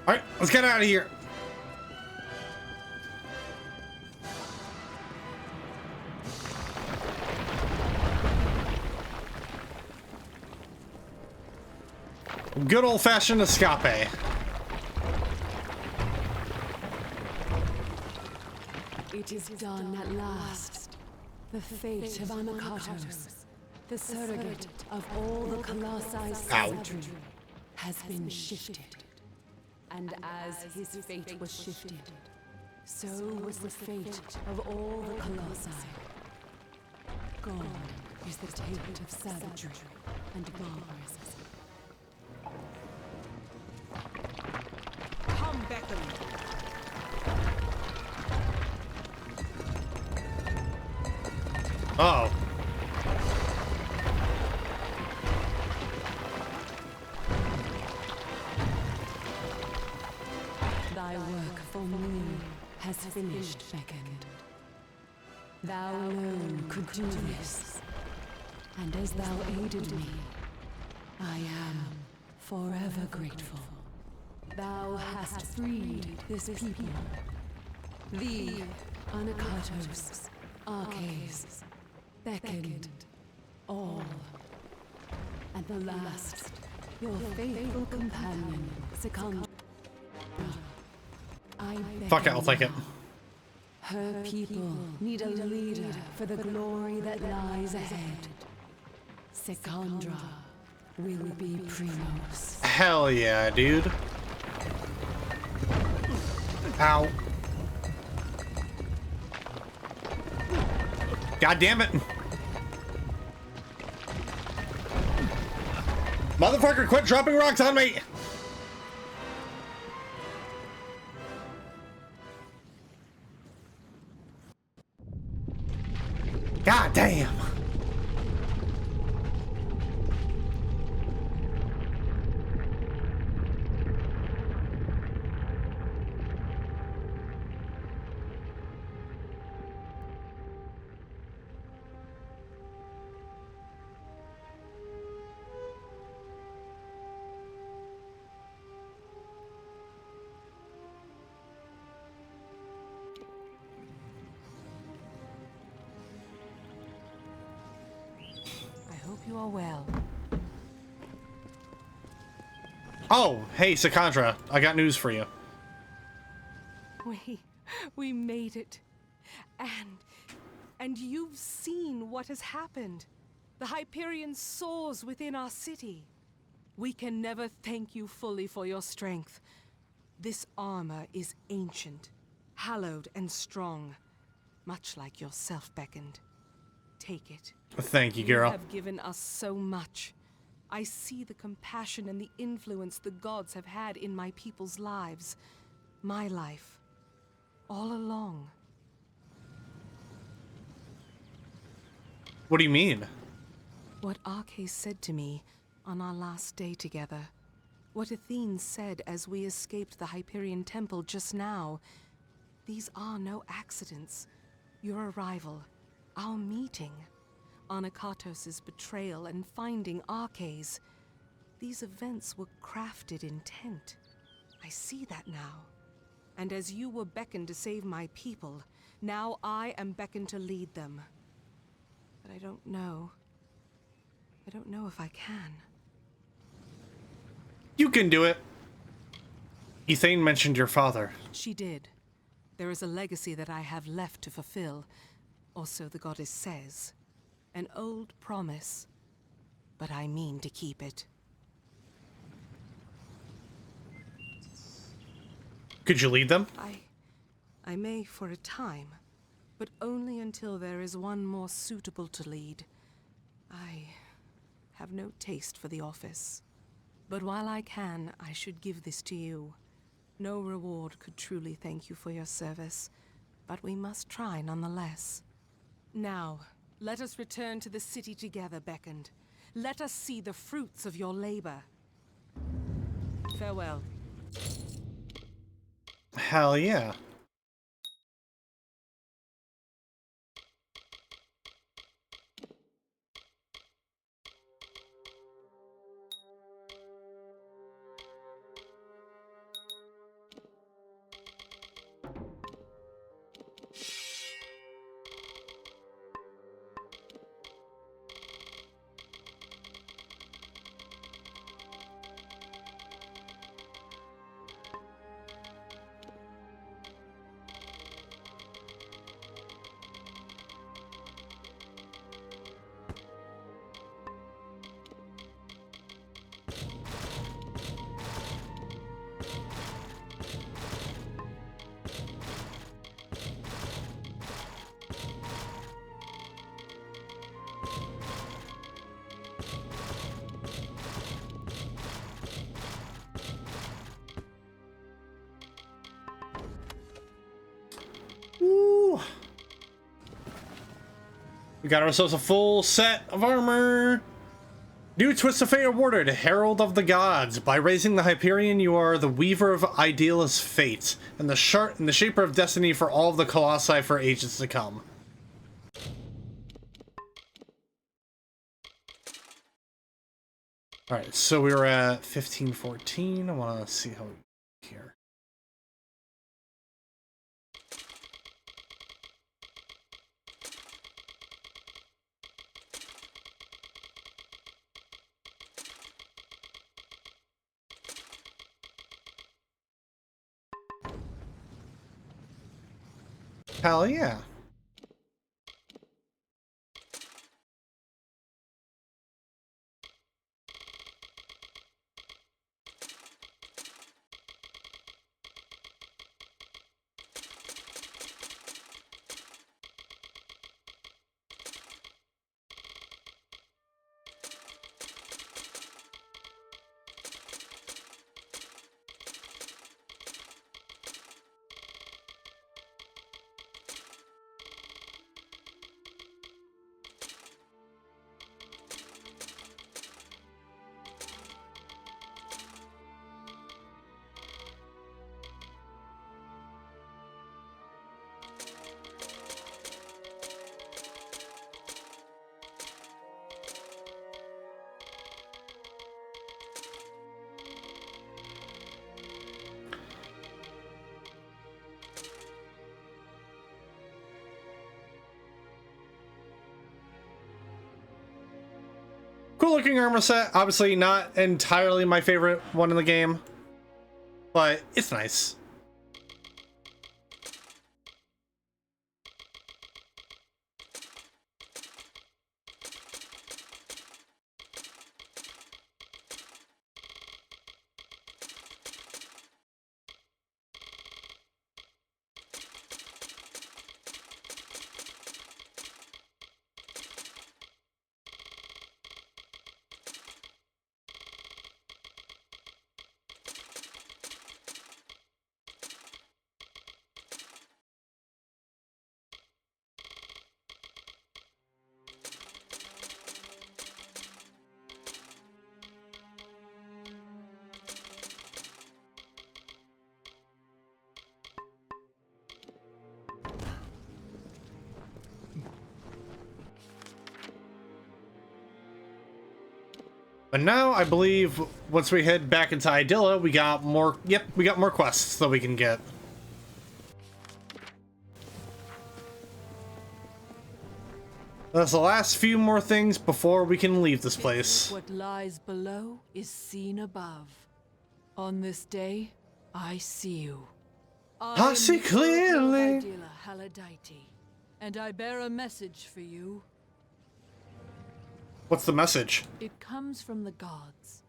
Alright, let's get out of here. Good old-fashioned escape. It is done at last. The fate of Anokatos, the surrogate of all the Colossi savagery, has been shifted. And as his fate was shifted, so was the fate of all the Colossi. Gone is the taint of savagery and barbarism. Come, Beckon. Uh-oh. Thy work for me has finished, Beckon. Thou alone could do this. And as thou aided me, I am forever grateful. Thou hast freed this people. Thee, Anokatos, Arches, beckoned, all. And the last, your faithful companion, Secondra. Fuck it, I'll take it. Her people need a leader for the glory that lies ahead. Secondra will be Primos. Hell yeah, dude. Ow. God damn it. Motherfucker, quit dropping rocks on me! God damn. You are well. Oh, hey, Secondra. I got news for you. We made it. And you've seen what has happened. The Hyperion soars within our city. We can never thank you fully for your strength. This armor is ancient, hallowed and strong, much like yourself, Beckoned. Take it. Thank you, girl. You have given us so much. I see the compassion and the influence the gods have had in my people's lives. My life. All along. What do you mean? What Arches said to me on our last day together. What Athene said as we escaped the Hyperion Temple just now. These are no accidents. Your arrival, our meeting, Anokatos' betrayal and finding Arches. These events were crafted intent. I see that now. And as you were beckoned to save my people, now I am beckoned to lead them. But I don't know. I don't know if I can. You can do it. Ethane mentioned your father. She did. There is a legacy that I have left to fulfill. Or so the goddess says. An old promise. But I mean to keep it. Could you lead them? I may for a time. But only until there is one more suitable to lead. I have no taste for the office. But while I can, I should give this to you. No reward could truly thank you for your service, but we must try nonetheless. Now, let us return to the city together, Beckoned. Let us see the fruits of your labor. Farewell. Hell yeah. We got ourselves a full set of armor. New Twist of Fate awarded, Herald of the Gods. By raising the Hyperion, you are the weaver of Idyllla's fate, and the shaper of destiny for all of the Colossi for ages to come. Alright, so we were at 1514. I want to see how we here. Hell yeah. Cool looking armor set. Obviously not entirely my favorite one in the game, but it's nice. But now I believe once we head back into Idylla, we got more. Yep, we got more quests that we can get. That's the last few more things before we can leave this place. What lies below is seen above. On this day, I see you. I see clearly. Idylla Haladite, and I bear a message for you. What's the message? It comes from the gods.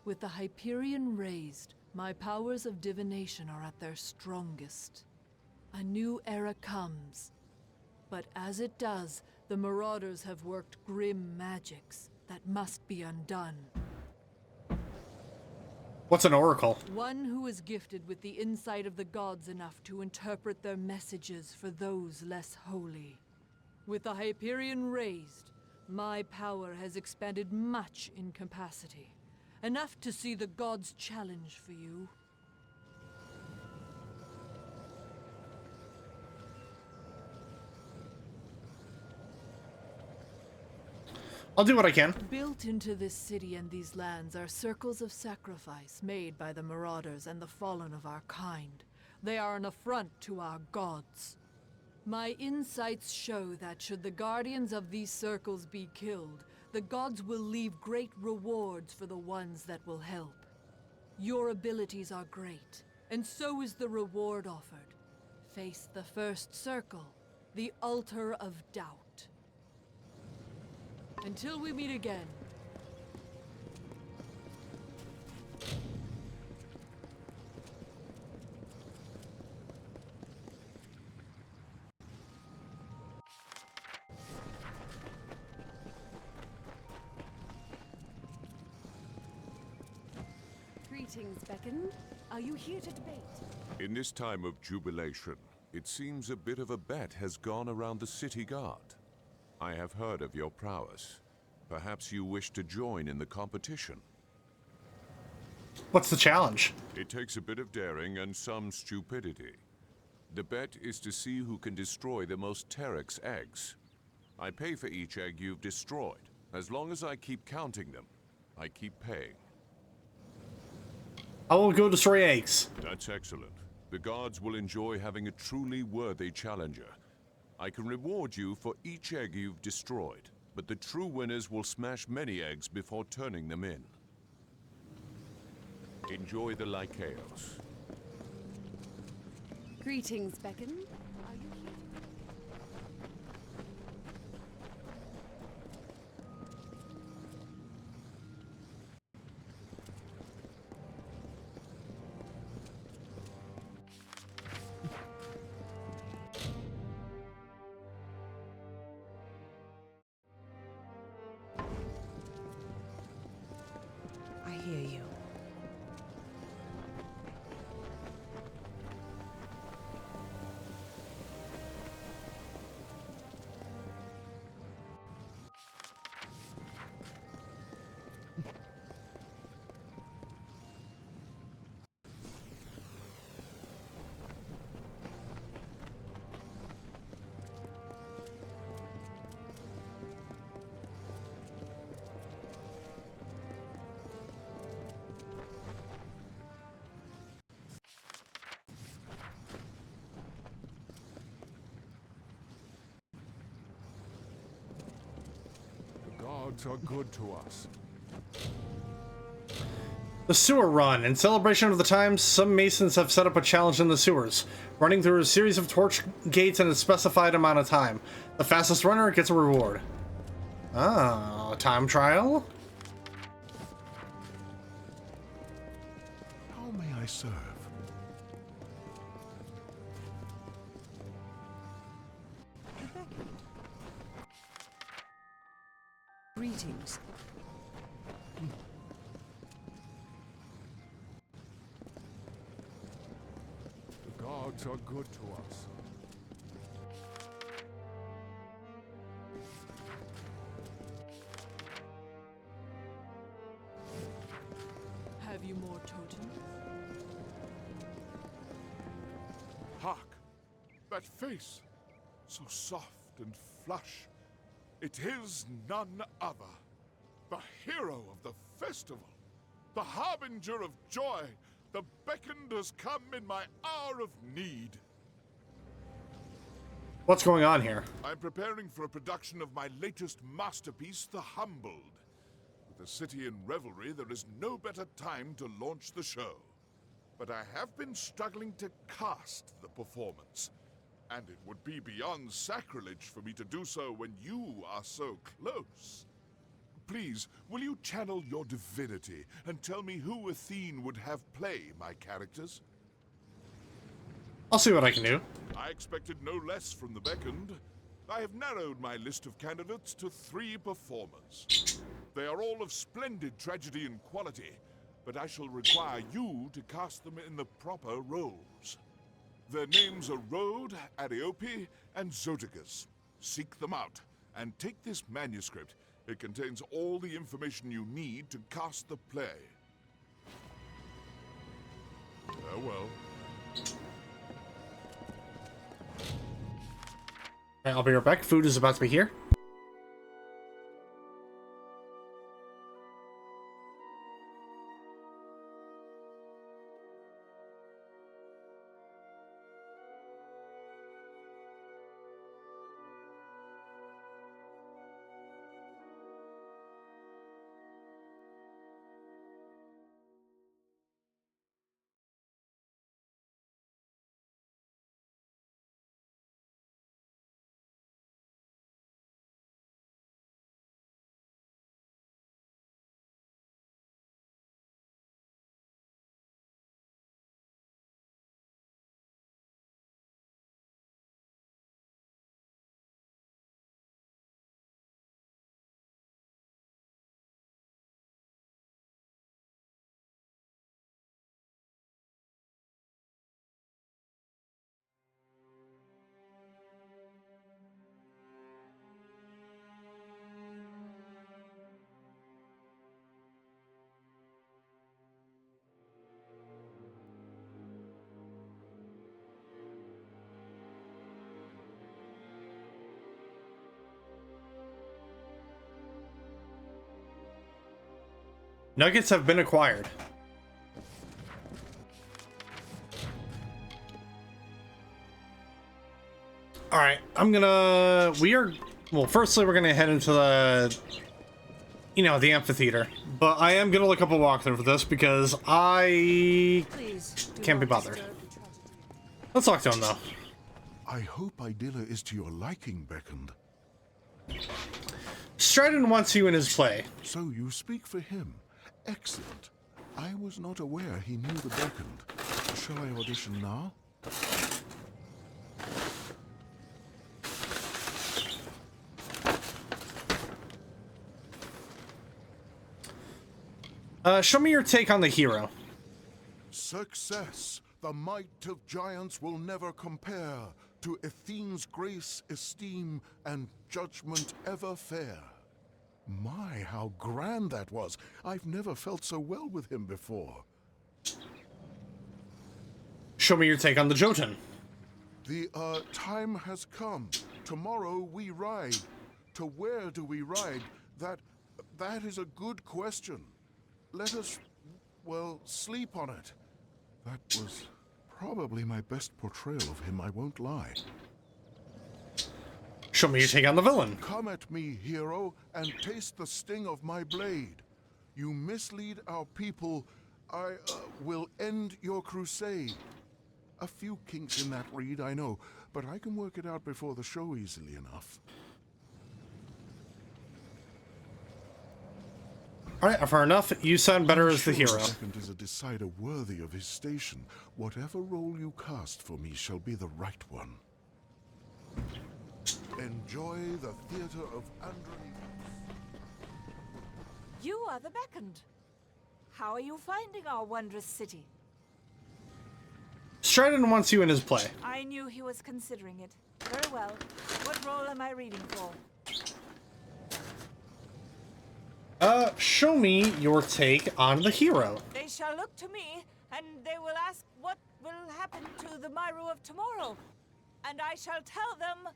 With the Hyperion raised, my powers of divination are at their strongest. A new era comes. But as it does, the Marauders have worked grim magics that must be undone. What's an oracle? One who is gifted with the insight of the gods enough to interpret their messages for those less holy. With the Hyperion raised, my power has expanded much in capacity. Enough to see the gods' challenge for you. I'll do what I can. Built into this city and these lands are circles of sacrifice made by the Marauders and the fallen of our kind. They are an affront to our gods. My insights show that should the guardians of these circles be killed, the gods will leave great rewards for the ones that will help. Your abilities are great, and so is the reward offered. Face the first circle, the altar of doubt. Until we meet again. Greetings, Beckoned. Are you here to debate? In this time of jubilation, it seems a bit of a bet has gone around the city guard. I have heard of your prowess. Perhaps you wish to join in the competition. What's the challenge? It takes a bit of daring and some stupidity. The bet is to see who can destroy the most Terex eggs. I pay for each egg you've destroyed. As long as I keep counting them, I keep paying. I will go destroy eggs. That's excellent. The gods will enjoy having a truly worthy challenger. I can reward you for each egg you've destroyed, but the true winners will smash many eggs before turning them in. Enjoy the Lycaos. Greetings, Beckon. Are you here? I hear you. The gods are good to us. The sewer run. In celebration of the times, some masons have set up a challenge in the sewers, running through a series of torch gates in a specified amount of time. The fastest runner gets a reward. Ah, time trial? How may I serve? Greetings. The gods are good to us. Have you more totems? Hark! That face! So soft and flush. It is none other. The hero of the festival. The harbinger of joy. The beckoned has come in my hour of need. What's going on here? I'm preparing for a production of my latest masterpiece, The Humbled. With the city in revelry, there is no better time to launch the show. But I have been struggling to cast the performance. And it would be beyond sacrilege for me to do so when you are so close. Please, will you channel your divinity and tell me who Athene would have play my characters? I'll see what I can do. I expected no less from the beckoned. I have narrowed my list of candidates to 3 performers. They are all of splendid tragedy and quality, but I shall require you to cast them in the proper roles. Their names are Rhode, Ariope, and Zoticus. Seek them out, and take this manuscript. It contains all the information you need to cast the play. Farewell. I'll be right back. Food is about to be here. Nuggets have been acquired. Alright, well, firstly, we're gonna head into the, the amphitheater. But I am gonna look up a walkthrough for this because I can't be bothered. Let's talk to him, though. I hope Idylla is to your liking, Beckoned. Stratton wants you in his play. So you speak for him. Excellent. I was not aware he knew the Beckoned. Shall I audition now? Show me your take on the hero. Success. The might of giants will never compare to Athene's grace, esteem, and judgment ever fair. My, how grand that was. I've never felt so well with him before. Show me your take on the Jotun. The, time has come. Tomorrow we ride. To where do we ride? That is a good question. Let us, well, sleep on it. That was probably my best portrayal of him, I won't lie. Show me your take on the villain. Come at me, hero, and taste the sting of my blade. You mislead our people, I will end your crusade. A few kinks in that reed, I know, but I can work it out before the show easily enough. Alright, fair enough. You sound better as the hero. Second is a decider worthy of his station. Whatever role you cast for me shall be the right one. Enjoy the theater of Andromeda. You are the Beckoned. How are you finding our wondrous city? Stratton wants you in his play. I knew he was considering it. Very well. What role am I reading for? Show me your take on the hero. They shall look to me, and they will ask what will happen to the Myru of tomorrow. And I shall tell them...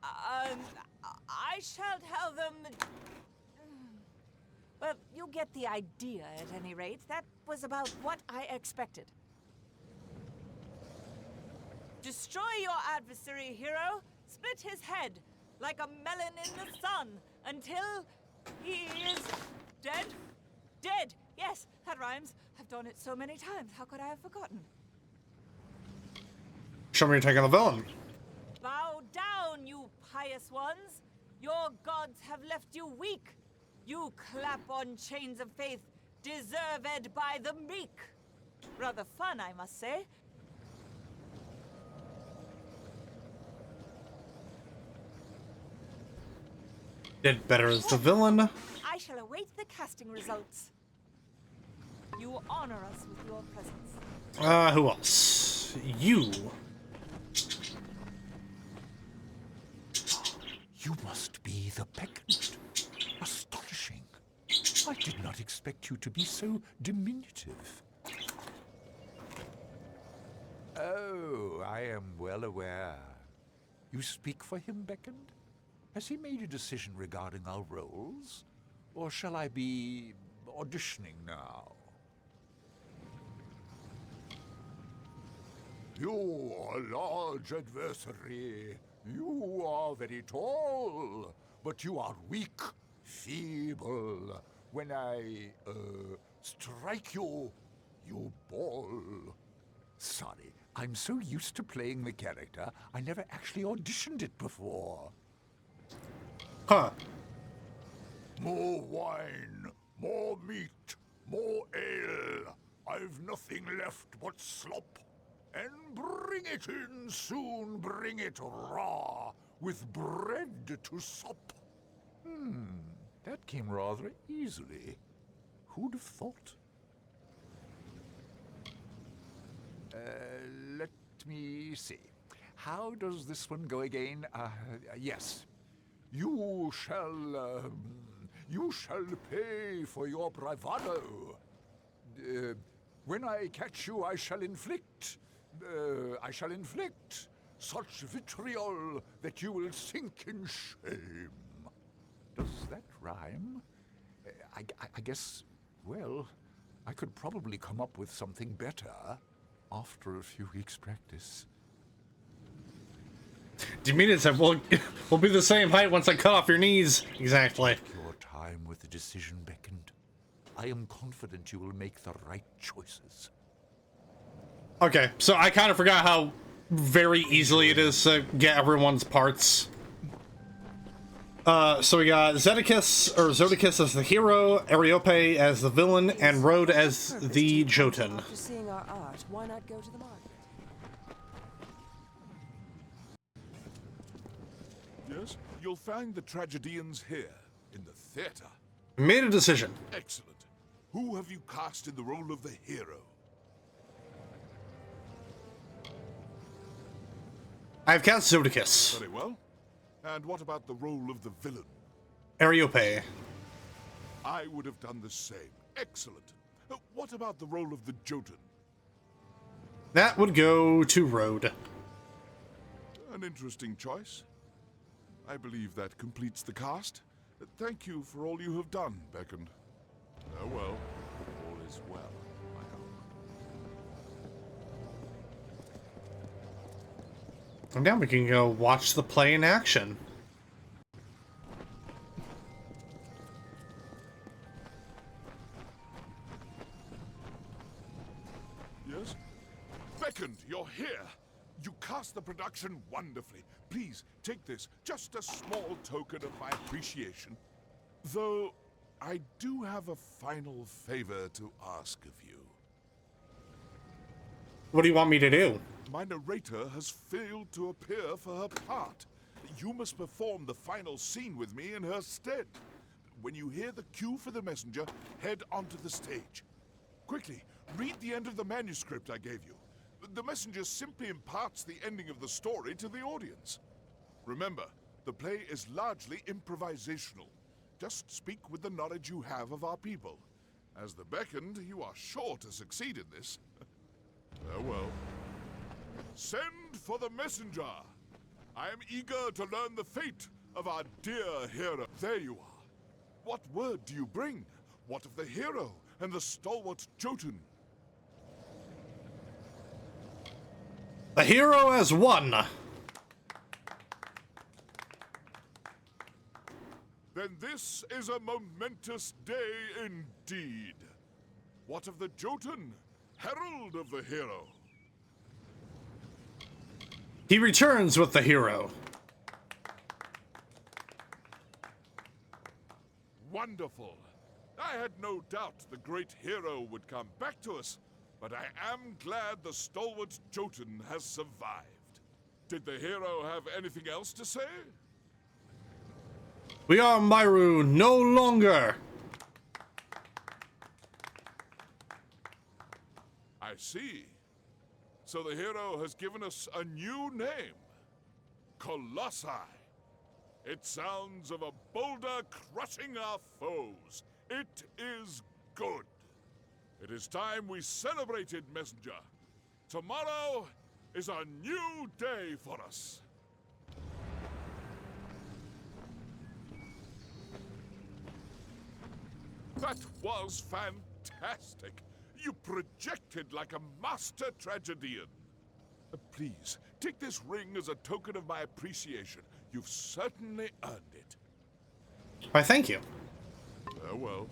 I shall tell them... Well, you get the idea at any rate. That was about what I expected. Destroy your adversary, hero. Split his head like a melon in the sun until he is dead. Dead. Yes, that rhymes. I've done it so many times. How could I have forgotten? Show me your take on the villain. Bow down, you pious ones. Your gods have left you weak. You clap on chains of faith, deserved by the meek. Rather fun, I must say. Did better as the villain. I shall await the casting results. You honor us with your presence. Who else? You. You must be the Beckoned. Astonishing. I did not expect you to be so diminutive. Oh, I am well aware. You speak for him, Beckoned? Has he made a decision regarding our roles? Or shall I be auditioning now? You are a large adversary. You are very tall, but you are weak, feeble. When I, strike you, you ball. Sorry, I'm so used to playing the character, I never actually auditioned it before. Huh. More wine, more meat, more ale. I've nothing left but slop. And bring it in soon, bring it raw, with bread to sup. That came rather easily. Who'd have thought? Let me see. How does this one go again? Yes. You shall pay for your bravado. When I catch you, I shall inflict Such vitriol that you will sink in shame. Does that rhyme? I guess Well, I could probably come up with something better after a few weeks' practice. Diminutive said, we'll be the same height once I cut off your knees. Exactly. Take your time with the decision, Beckoned. I am confident you will make the right choices. Okay, so I kind of forgot how very easily it is to get everyone's parts. So we got Zodicus as the hero, Ariope as the villain, and Rode as the Jotun. After seeing our art, why not go to the market? Yes, you'll find the tragedians here, in the theater. Made a decision. Excellent. Who have you cast in the role of the hero? I've cast Zodicus. Very well. And what about the role of the villain? Ariope. I would have done the same. Excellent. What about the role of the Jotun? That would go to Rode. An interesting choice. I believe that completes the cast. Thank you for all you have done, Beckoned. Oh well. All is well, I hope. And now we can go watch the play in action. Yes? Beckoned, you're here! You cast the production wonderfully. Please, take this. Just a small token of my appreciation. Though, I do have a final favor to ask of you. What do you want me to do? My narrator has failed to appear for her part. You must perform the final scene with me in her stead. When you hear the cue for the messenger, head onto the stage. Quickly, read the end of the manuscript I gave you. The messenger simply imparts the ending of the story to the audience. Remember, the play is largely improvisational. Just speak with the knowledge you have of our people. As the Beckoned, you are sure to succeed in this. Farewell. Send for the messenger. I am eager to learn the fate of our dear hero. There you are. What word do you bring? What of the hero and the stalwart Jotun? The hero has won. Then this is a momentous day indeed. What of the Jotun, herald of the hero? He returns with the hero. Wonderful. I had no doubt the great hero would come back to us, but I am glad the stalwart Jotun has survived. Did the hero have anything else to say? We are Myru no longer. I see. So the hero has given us a new name. Colossi. It sounds of a boulder crushing our foes. It is good. It is time we celebrated, Messenger. Tomorrow is a new day for us. That was fantastic. You projected like a master tragedian. Please, take this ring as a token of my appreciation. You've certainly earned it. Why, thank you. Oh well.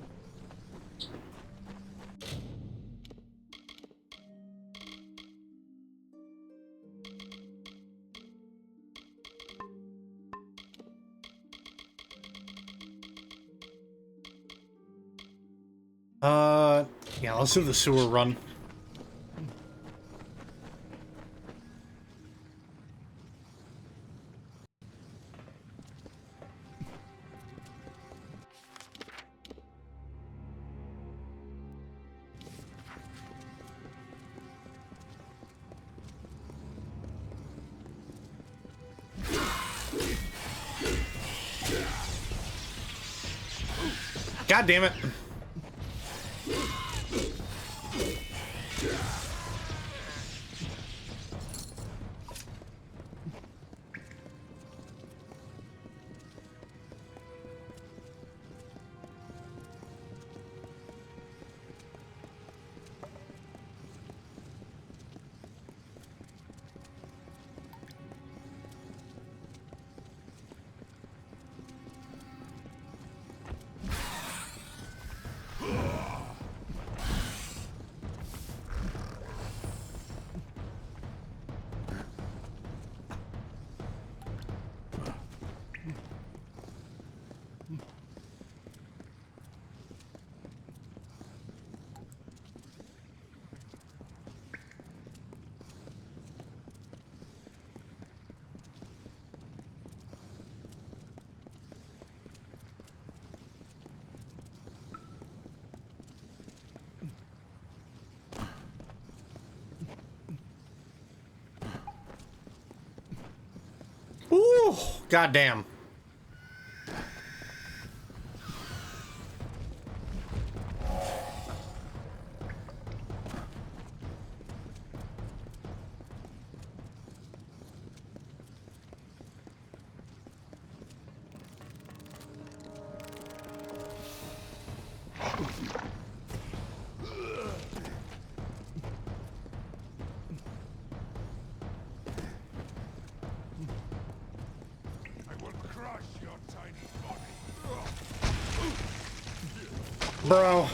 Yeah, let's do the sewer run. God damn it. Whew, goddamn. Bro.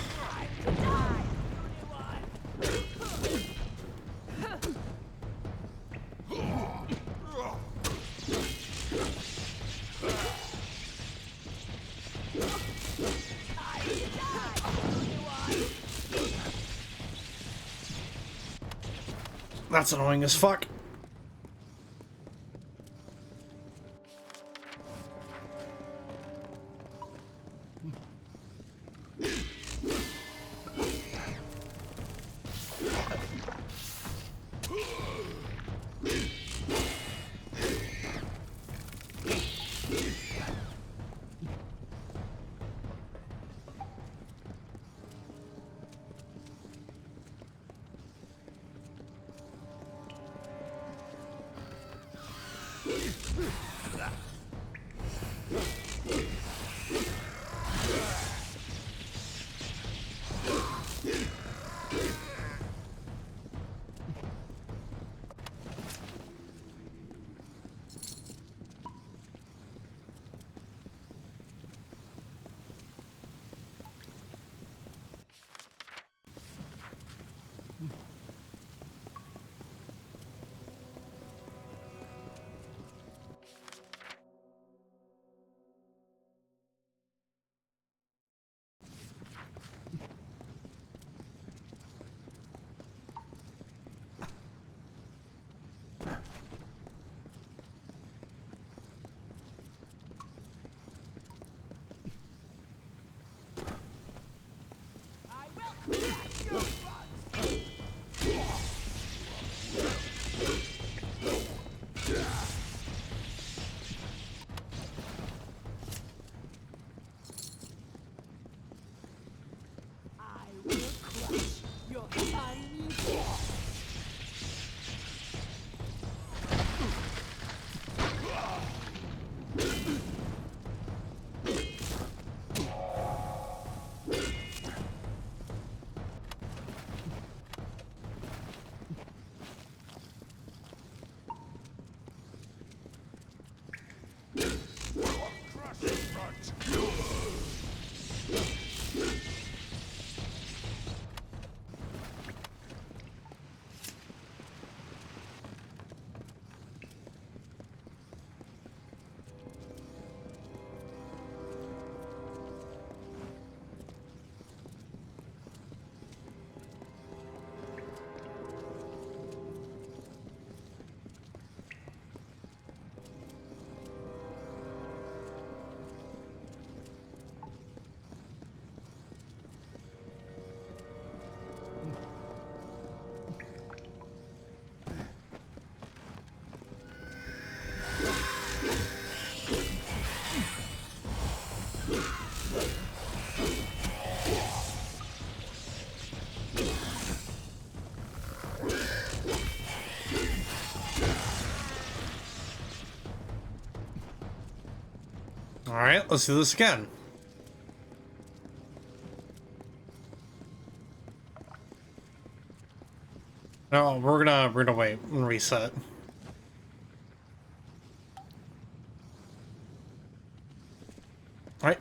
That's annoying as fuck. All right, let's do this again. No, we're gonna wait and reset. All right.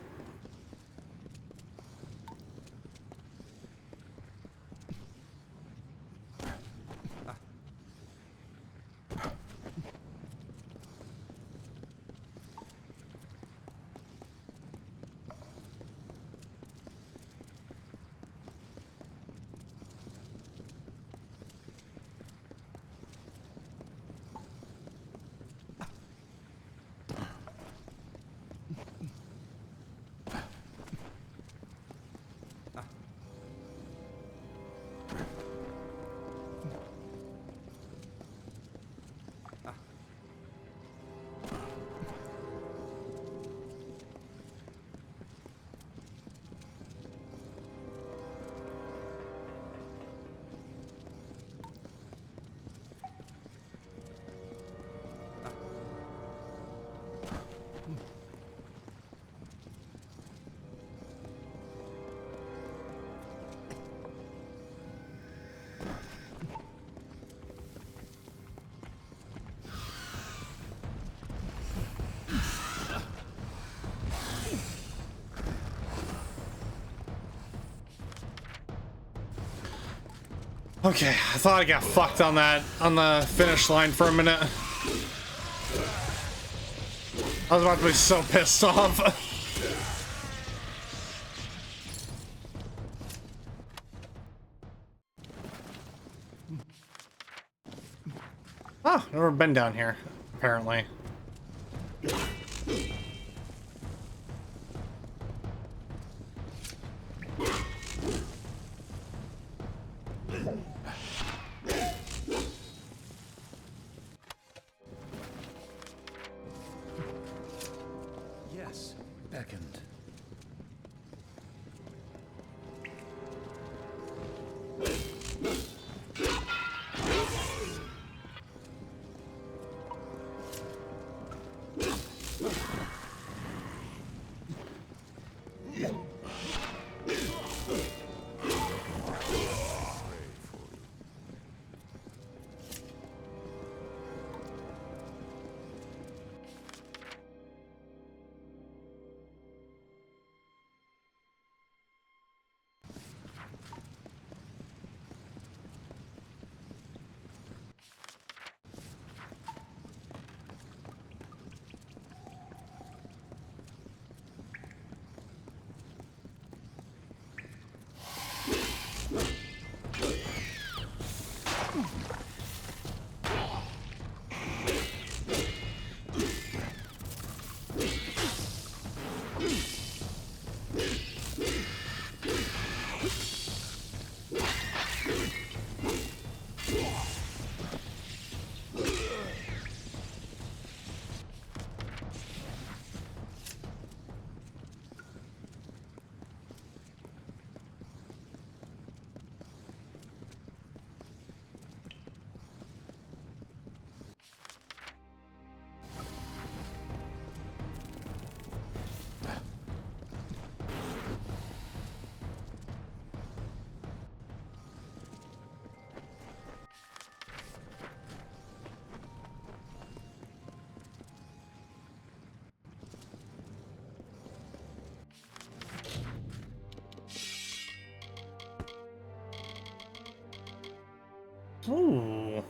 Okay, I thought I got fucked on the finish line for a minute. I was about to be so pissed off. Oh, never been down here, apparently. Yes, beckoned. Ooh.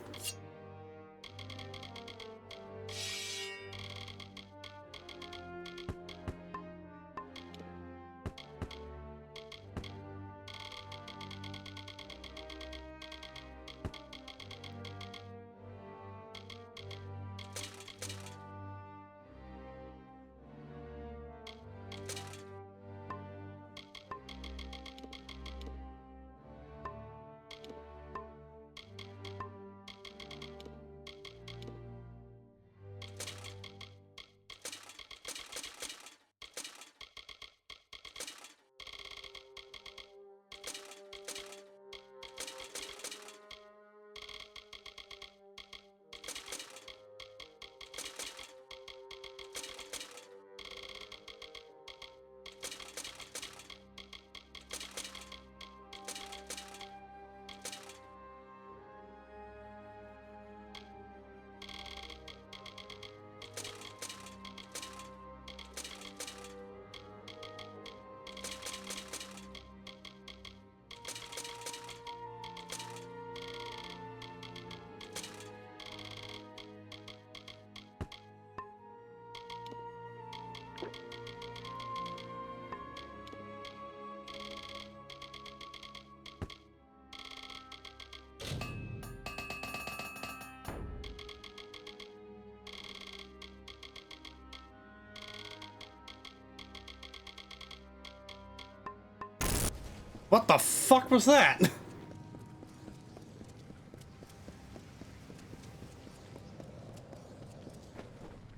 What the fuck was that?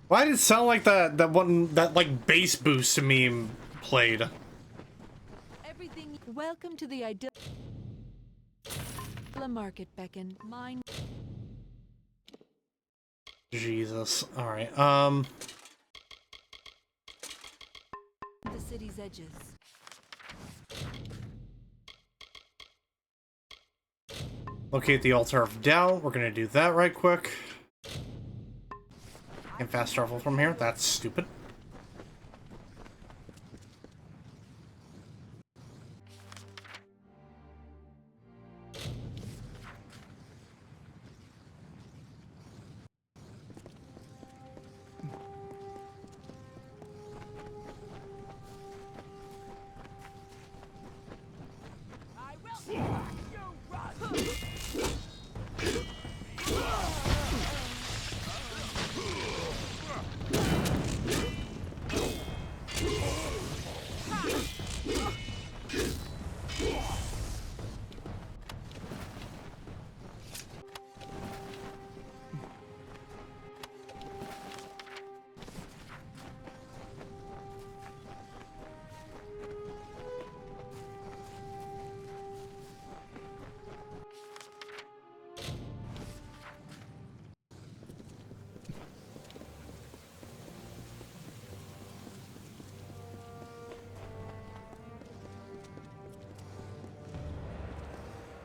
Why did it sound like that one that like bass boost meme played? Everything. Welcome to the Idylla market, Beckon. Mine. Jesus. All right. The city's edges. Locate the altar of doubt. We're gonna do that right quick. And fast travel from here. That's stupid.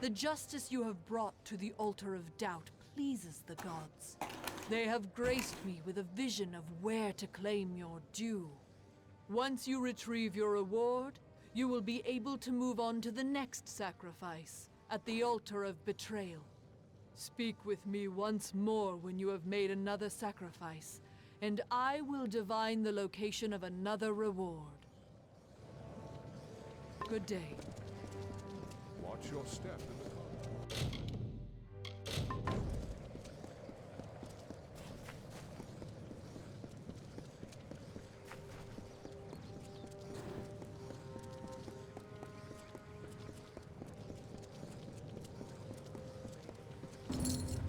The justice you have brought to the altar of doubt pleases the gods. They have graced me with a vision of where to claim your due. Once you retrieve your reward, you will be able to move on to the next sacrifice, at the altar of betrayal. Speak with me once more when you have made another sacrifice, and I will divine the location of another reward. Good day. Watch your step in the corridor.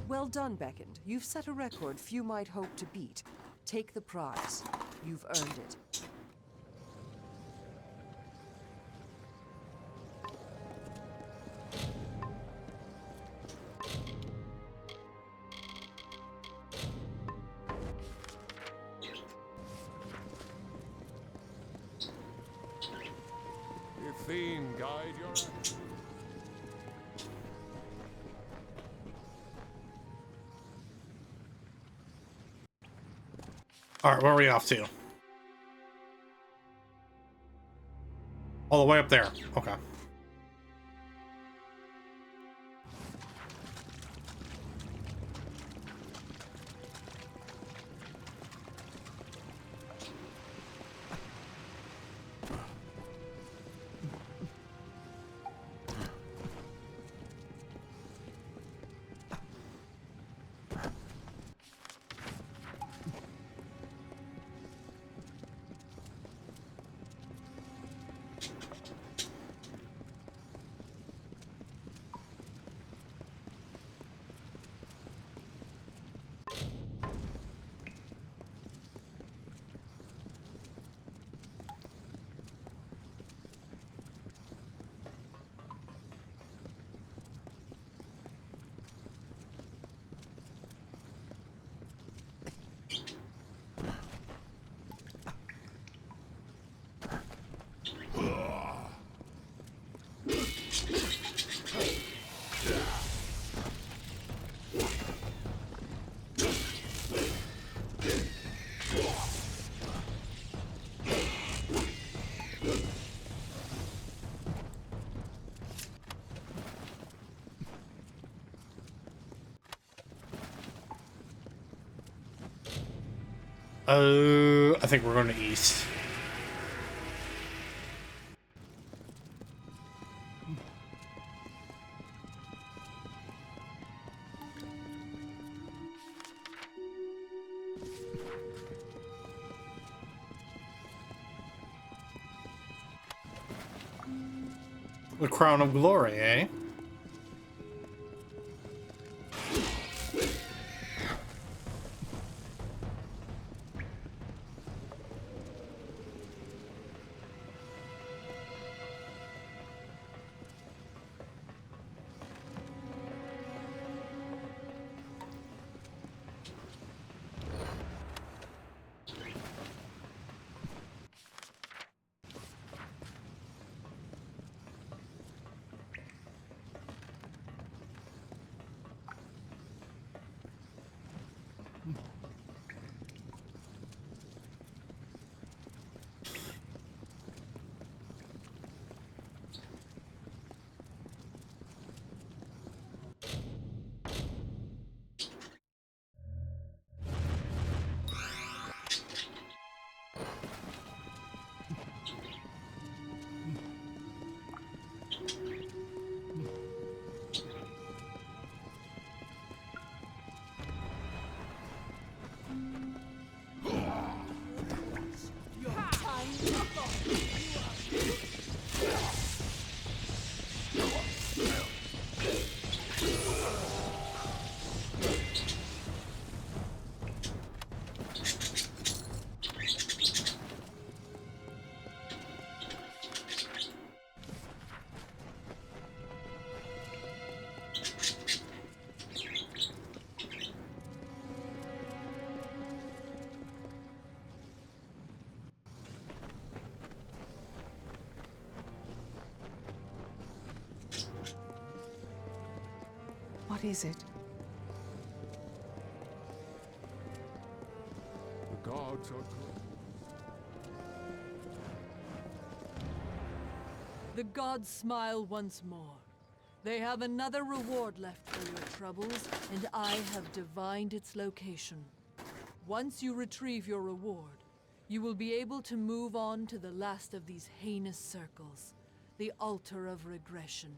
Well done, Beckoned. You've set a record few might hope to beat. Take the prize. You've earned it. Athene, guide your action. Alright, where are we off to? All the way up there. Okay. I think we're going to east. The Crown of Glory, eh? What is it? The gods are good. The gods smile once more. They have another reward left for your troubles, and I have divined its location. Once you retrieve your reward, you will be able to move on to the last of these heinous circles, the altar of regression.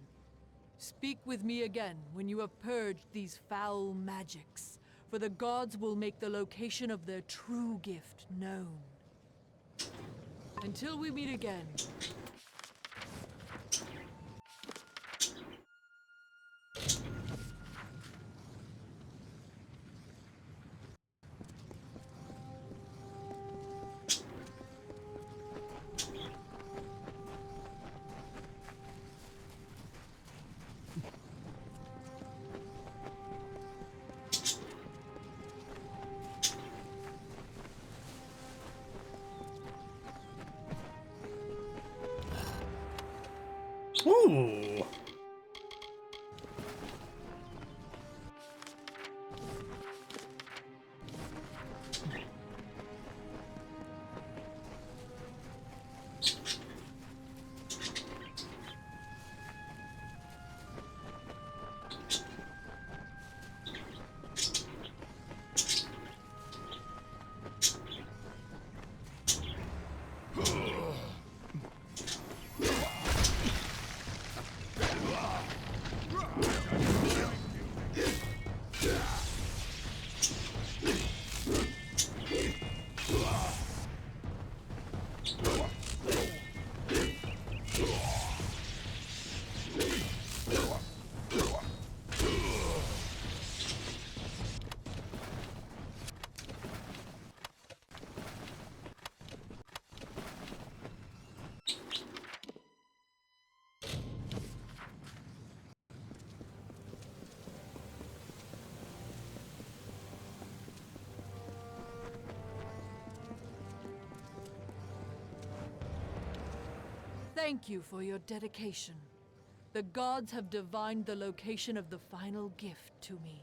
Speak with me again when you have purged these foul magics, for the gods will make the location of their true gift known. Until we meet again. Ooh. Thank you for your dedication. The gods have divined the location of the final gift to me.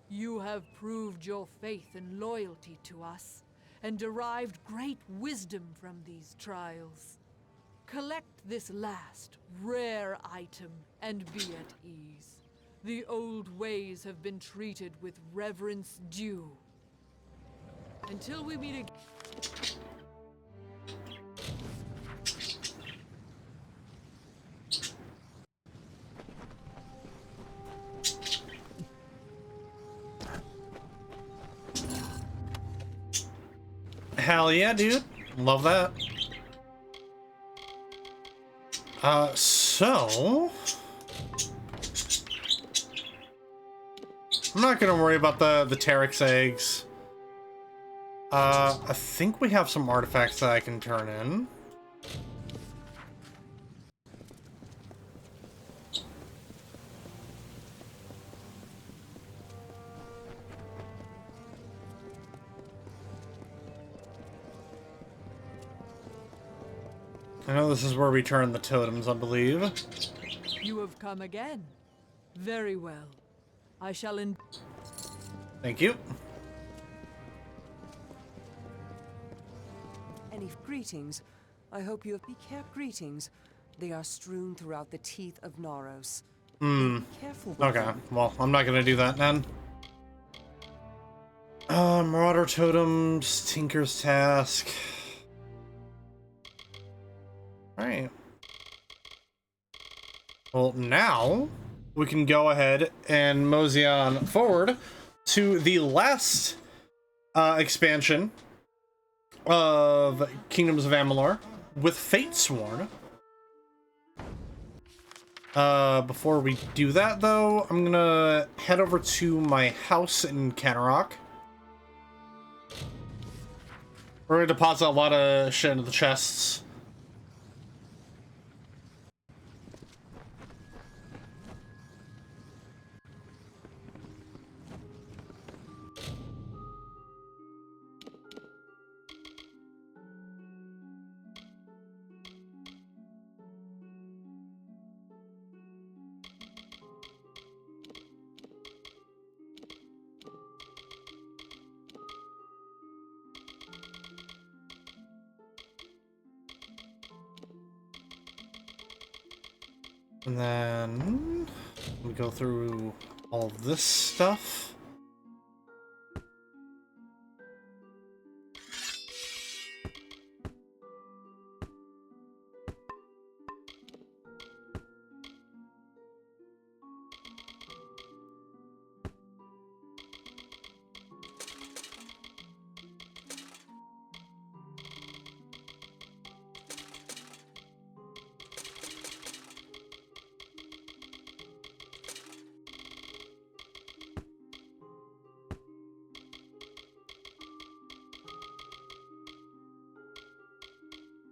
You have proved your faith and loyalty to us, and derived great wisdom from these trials. Collect this last, rare item, and be at ease. The old ways have been treated with reverence due. Until we meet again. Hell yeah, dude. Love that. So... I'm not gonna worry about the Terex eggs. I think we have some artifacts that I can turn in. I know this is where we turn the totems, I believe. You have come again. Very well. I shall Thank you. Any greetings? I hope you have greetings. They are strewn throughout the teeth of Naros. Hmm. Be careful with Okay, them. well, I'm not gonna do that then. Marauder totems, Tinker's task. Alright. Well, now we can go ahead and mosey on forward to the last expansion of Kingdoms of Amalur with Fatesworn. Before we do that, though, I'm gonna head over to my house in Canarok. We're gonna deposit a lot of shit into the chests. And then we go through all this stuff.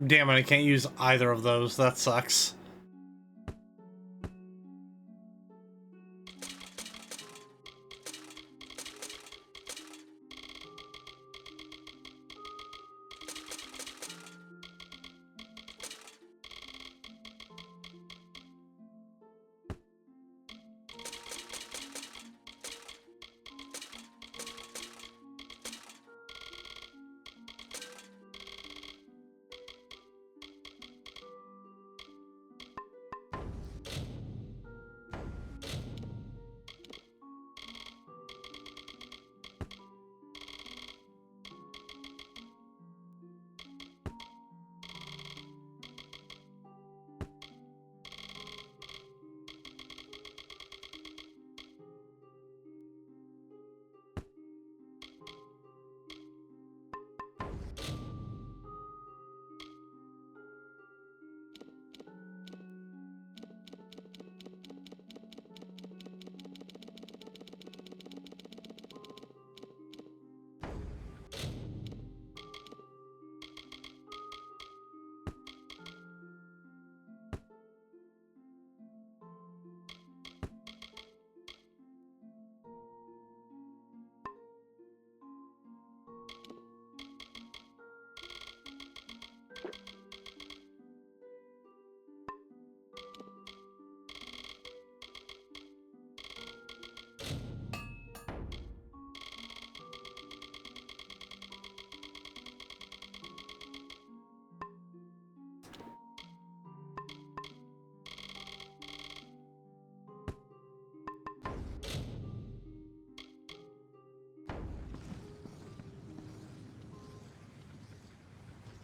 Damn it, I can't use either of those. That sucks.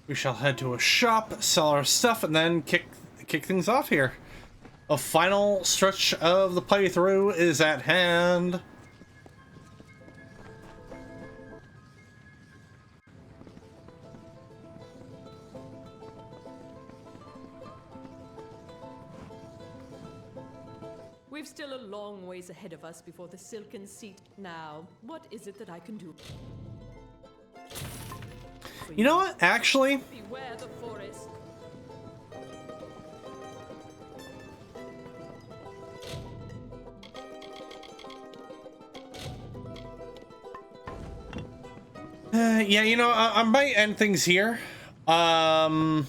We shall head to a shop, sell our stuff, and then kick things off here. A final stretch of the playthrough is at hand. We've still a long ways ahead of us before the silken seat. Now, what is it that I can do? You know what? Actually, Beware the forest. yeah, you know, I might end things here. So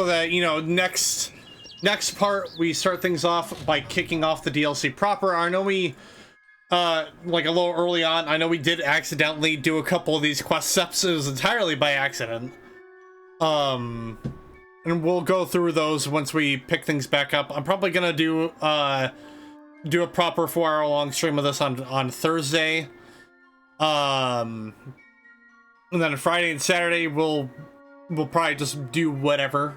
that, you know, next part we start things off by kicking off the DLC proper. I know we like a little early on, I know we did accidentally do a couple of these quest steps. It was entirely by accident. And we'll go through those once we pick things back up. I'm probably gonna do a proper 4-hour long stream of this on Thursday. And then Friday and Saturday we'll probably just do whatever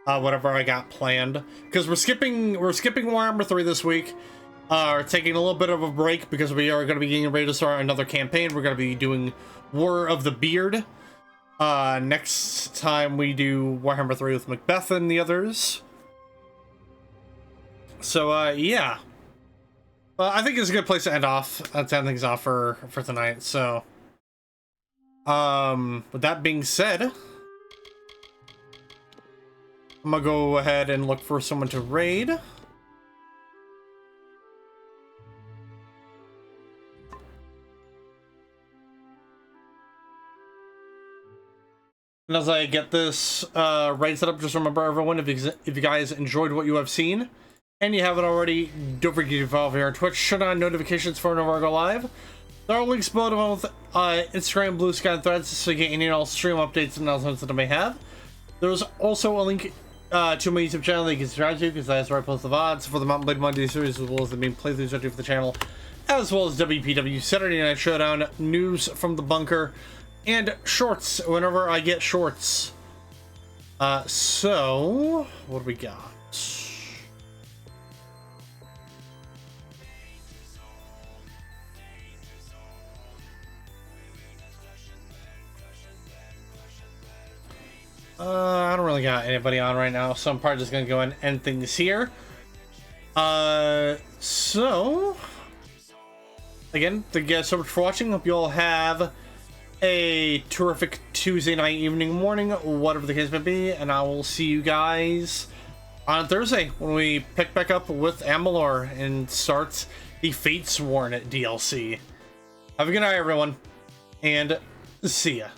I got planned, because we're skipping Warhammer 3 this week. We're taking a little bit of a break because we are going to be getting ready to start another campaign. We're going to be doing War of the Beard next time we do Warhammer 3 with Macbeth and the others. So yeah, I think it's a good place to end things off for tonight. So with that being said, I'm gonna go ahead and look for someone to raid. And as I get this raid set up, just remember, everyone, if you guys enjoyed what you have seen, and you haven't already, don't forget to follow here on Twitch, turn on notifications for whenever I go live. There are links below with Instagram, Blue Sky, and Threads, so you get any and all stream updates and announcements that I may have. There's also a link to my YouTube channel that you can subscribe to, because that's where I post the VODs for the Mountain Blade Monday series, as well as the main playthroughs I do for the channel, as well as WPW Saturday Night Showdown, news from the bunker, and shorts whenever I get shorts. So, what do we got? I don't really got anybody on right now, so I'm probably just gonna go and end things here. So again, thank you guys so much for watching. Hope you all have a terrific Tuesday night, evening, morning, whatever the case may be, and I will see you guys on Thursday when we pick back up with Amalur and start the Fatesworn DLC. Have a good night, everyone, and see ya.